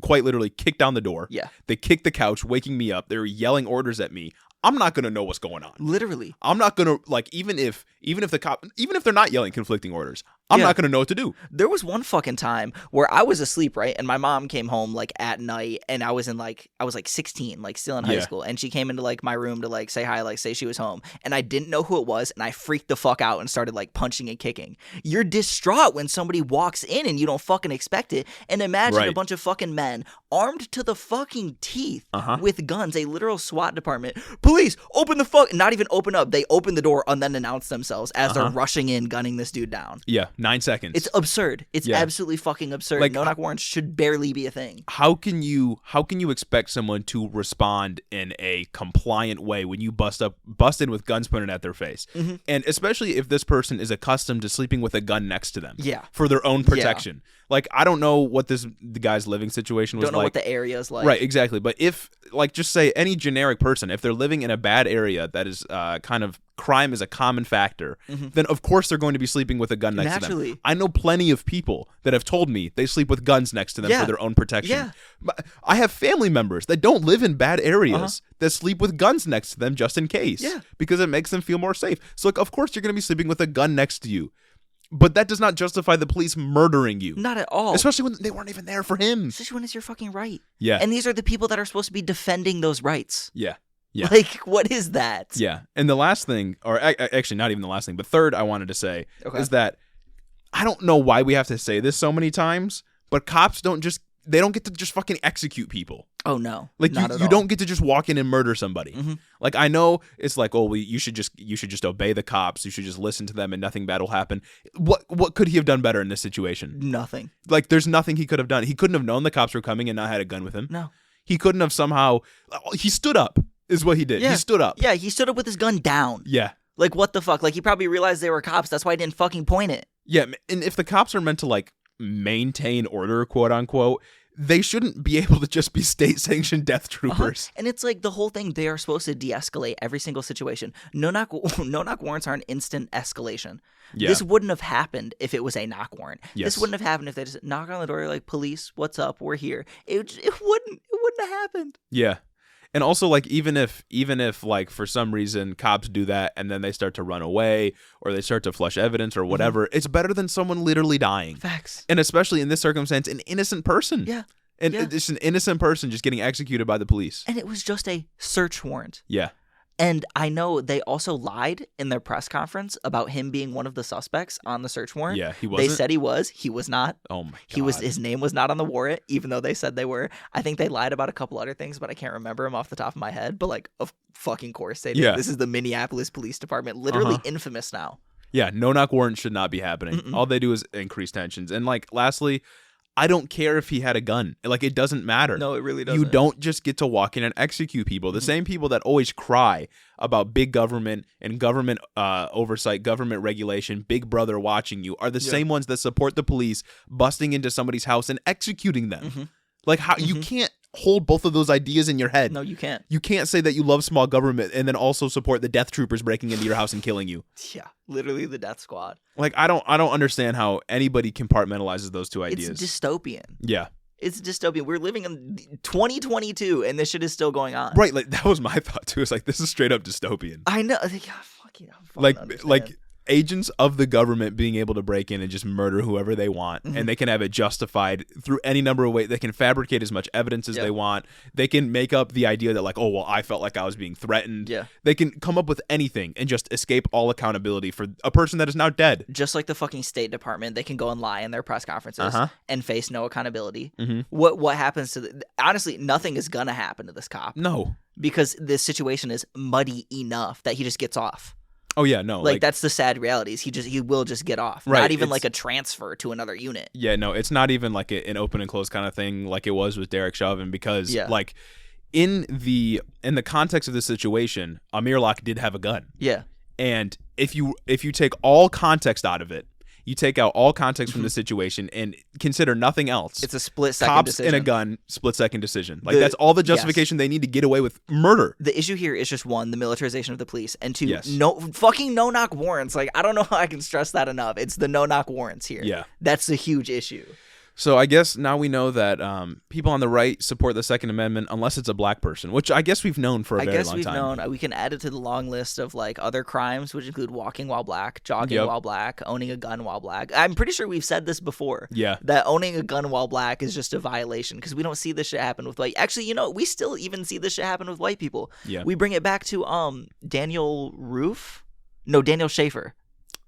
quite literally kicked down the door. Yeah. They kicked the couch, waking me up. They were yelling orders at me. I'm not gonna know what's going on. Literally. I'm not gonna even if they're not yelling conflicting orders, I'm not gonna know what to do. There was one fucking time where I was asleep, right? And my mom came home at night, and I was 16, still in high school, and she came into my room to say hi, say she was home, and I didn't know who it was, and I freaked the fuck out and started punching and kicking. You're distraught when somebody walks in and you don't fucking expect it, and imagine a bunch of fucking men armed to the fucking teeth with guns, a literal SWAT department. Police, open the fuck! Not even open up. They open the door and then announce themselves as they're rushing in, gunning this dude down. Yeah, 9 seconds. It's absurd. It's absolutely fucking absurd. No-knock warrants should barely be a thing. How can you expect someone to respond in a compliant way when you bust in with guns pointed at their face? Mm-hmm. And especially if this person is accustomed to sleeping with a gun next to them. Yeah. For their own protection. I don't know what the guy's living situation was like. Don't know what the area is like. Right, exactly. But if, just say any generic person, if they're living in a bad area that is kind of crime is a common factor, then of course they're going to be sleeping with a gun next to them. I know plenty of people that have told me they sleep with guns next to them for their own protection. Yeah. But I have family members that don't live in bad areas that sleep with guns next to them just in case. Yeah. Because it makes them feel more safe. So, of course you're going to be sleeping with a gun next to you. But that does not justify the police murdering you. Not at all. Especially when they weren't even there for him. Especially when it's your fucking right. Yeah. And these are the people that are supposed to be defending those rights. Yeah. Yeah. What is that? Yeah. And the last thing, or actually not even the last thing, but third I wanted to say is that I don't know why we have to say this so many times, but cops don't get to just fucking execute people. Oh, no. You don't get to just walk in and murder somebody. Mm-hmm. I know it's you should just obey the cops. You should just listen to them and nothing bad will happen. What could he have done better in this situation? Nothing. There's nothing he could have done. He couldn't have known the cops were coming and not had a gun with him. No. He couldn't have somehow. He stood up is what he did. Yeah. He stood up. Yeah, he stood up with his gun down. Yeah. What the fuck? He probably realized they were cops. That's why he didn't fucking point it. Yeah, and if the cops are meant to maintain order, quote unquote, they shouldn't be able to just be state-sanctioned death troopers. And it's the whole thing, they are supposed to de-escalate every single situation. No-knock warrants are an instant escalation. Yeah. This wouldn't have happened if it was a knock warrant. Yes. This wouldn't have happened if they just knock on the door police, what's up, we're here. It wouldn't have happened. Yeah. And also, even if for some reason cops do that and then they start to run away or they start to flush evidence or whatever, it's better than someone literally dying. Facts. And especially in this circumstance, an innocent person. Yeah. And it's an innocent person just getting executed by the police. And it was just a search warrant. Yeah. And I know they also lied in their press conference about him being one of the suspects on the search warrant. Yeah, he wasn't. They said he was. He was not. Oh my God. His name was not on the warrant, even though they said they were. I think they lied about a couple other things, but I can't remember them off the top of my head. But of fucking course they did. Yeah. This is the Minneapolis Police Department, literally infamous now. Yeah, no-knock warrants should not be happening. Mm-mm. All they do is increase tensions. And lastly, I don't care if he had a gun. It doesn't matter. No, it really doesn't. You don't just get to walk in and execute people. The same people that always cry about big government and government oversight, government regulation, Big Brother watching you are the same ones that support the police busting into somebody's house and executing them. Mm-hmm. You can't hold both of those ideas in your head. No, you can't. You can't say that you love small government and then also support the death troopers breaking into your house and killing you. Yeah, literally the death squad. I don't understand how anybody compartmentalizes those two ideas. It's dystopian. Yeah. It's dystopian. We're living in 2022 and this shit is still going on. Right, that was my thought too. It's this is straight up dystopian. I know. Agents of the government being able to break in and just murder whoever they want, and they can have it justified through any number of ways. They can fabricate as much evidence as they want. They can make up the idea that I felt like I was being threatened. Yeah. They can come up with anything and just escape all accountability for a person that is now dead. Just like the fucking State Department, they can go and lie in their press conferences and face no accountability. Mm-hmm. What happens to honestly, nothing is gonna happen to this cop. No. because the situation is muddy enough that he just gets off. Oh yeah, no. Like that's the sad reality is he will just get off. Right, Not even like a transfer to another unit. Yeah, no, it's not even like an open and close kind of thing like it was with Derek Chauvin because like in the context of this situation, Amir Locke did have a gun. Yeah. And if you take all context out of it, you take out all context from the situation and consider nothing else. It's a split-second Cops decision. and a gun, split-second decision. Like that's all the justification they need to get away with murder. The issue here is just one, the militarization of the police, and two, no-knock warrants. Like I don't know how I can stress that enough. It's the no-knock warrants here. Yeah, that's a huge issue. So I guess now we know that people on the right support the Second Amendment unless it's a black person, which I guess we've known for a very long time. We can add it to the long list of like other crimes, which include walking while black, jogging while black, owning a gun while black. I'm pretty sure we've said this before. Yeah. That owning a gun while black is just a violation because we don't see this shit happen with white. Actually, you know, we still even see this shit happen with white people. Yeah. We bring it back to Daniel Schaefer.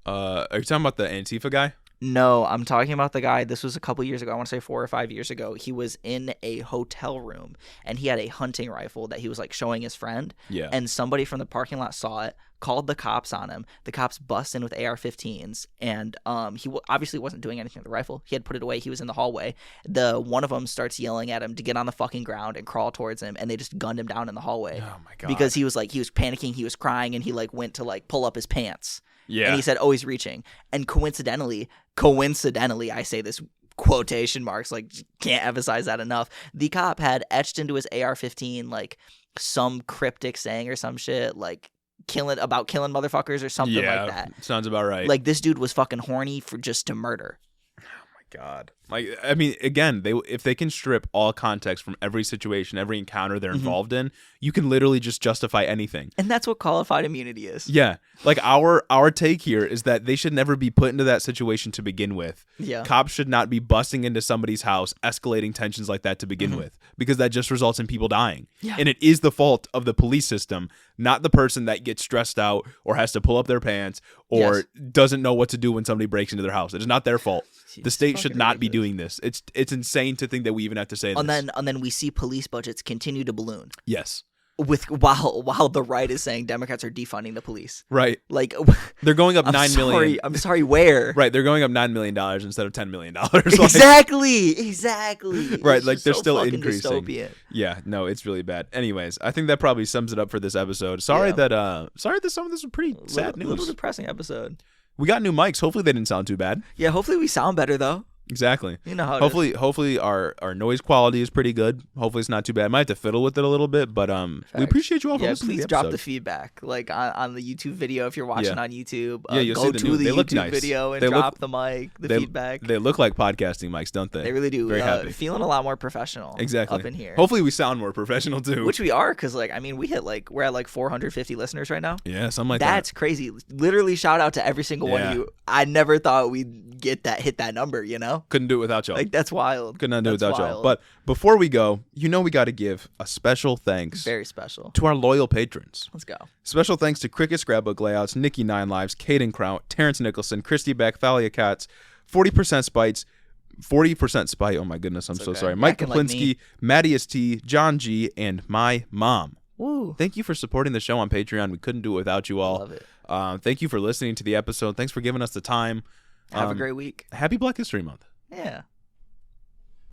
Are you talking about the Antifa guy? No, I'm talking about the guy. This was a couple years ago. I want to say 4 or 5 years ago. He was in a hotel room and he had a hunting rifle that he was like showing his friend. Yeah. And somebody from the parking lot saw it, called the cops on him. The cops bust in with AR-15s, and he obviously wasn't doing anything with the rifle. He had put it away. He was in the hallway. One of them starts yelling at him to get on the fucking ground and crawl towards him, and they just gunned him down in the hallway. Oh my god! Because he was panicking, he was crying, and he like went to like pull up his pants. Yeah. And he said, "Oh, he's reaching." And coincidentally, I say this quotation marks, like can't emphasize that enough. The cop had etched into his AR-15 like some cryptic saying or some shit like killing motherfuckers or something like that. Sounds about right. Like this dude was fucking horny for just to murder. Oh my god. Like I mean, again, if they can strip all context from every situation, every encounter they're involved in, you can literally just justify anything. And that's what qualified immunity is. Yeah. Like our take here is that they should never be put into that situation to begin with. Yeah. Cops should not be busting into somebody's house, escalating tensions like that to begin with, because that just results in people dying. Yeah. And it is the fault of the police system, not the person that gets stressed out or has to pull up their pants or doesn't know what to do when somebody breaks into their house. It is not their fault. The state should not be doing this. It's insane to think that we even have to say this. And then we see police budgets continue to balloon. Yes. While the right is saying Democrats are defunding the police. Right. Like they're going up $9 million. I'm sorry, where? Right, they're going up $9 million instead of $10 million. Exactly. Right, like they're so still fucking increasing. Dystopian. Yeah, no, it's really bad. Anyways, I think that probably sums it up for this episode. Sorry that some of this was pretty sad news. A little depressing episode. We got new mics. Hopefully they didn't sound too bad. Yeah, hopefully we sound better though. Exactly. You know how it is. Hopefully our noise quality is pretty good. Hopefully it's not too bad. I might have to fiddle with it a little bit, but we appreciate you all for listening to the episode. Please drop the feedback like on the YouTube video if you're watching on YouTube. You'll go see to the YouTube nice. video and drop the mic, feedback. They look like podcasting mics, don't they? They really do. Very happy. Feeling a lot more professional. Exactly. Up in here. Hopefully we sound more professional too. Which we are, because like I mean we're at like 450 listeners right now. Yeah, something like that. That's crazy. Literally shout out to every single one of you. I never thought we'd hit that number, you know? Couldn't do it without y'all. Like that's wild. Could not do it without y'all. But before we go, we got to give a special thanks. Very special. To our loyal patrons. Let's go. Special thanks to Cricket Scrapbook Layouts, Nikki Nine Lives, Caden Kraut, Terrence Nicholson, Christy Beck, Thalia Katz, 40% Spite. Oh my goodness, I'm so sorry. Mike Kaplinski, Maddie T, John G, and my mom. Woo. Thank you for supporting the show on Patreon. We couldn't do it without you all. Love it. Thank you for listening to the episode. Thanks for giving us the time. Have a great week. Happy Black History Month. Yeah.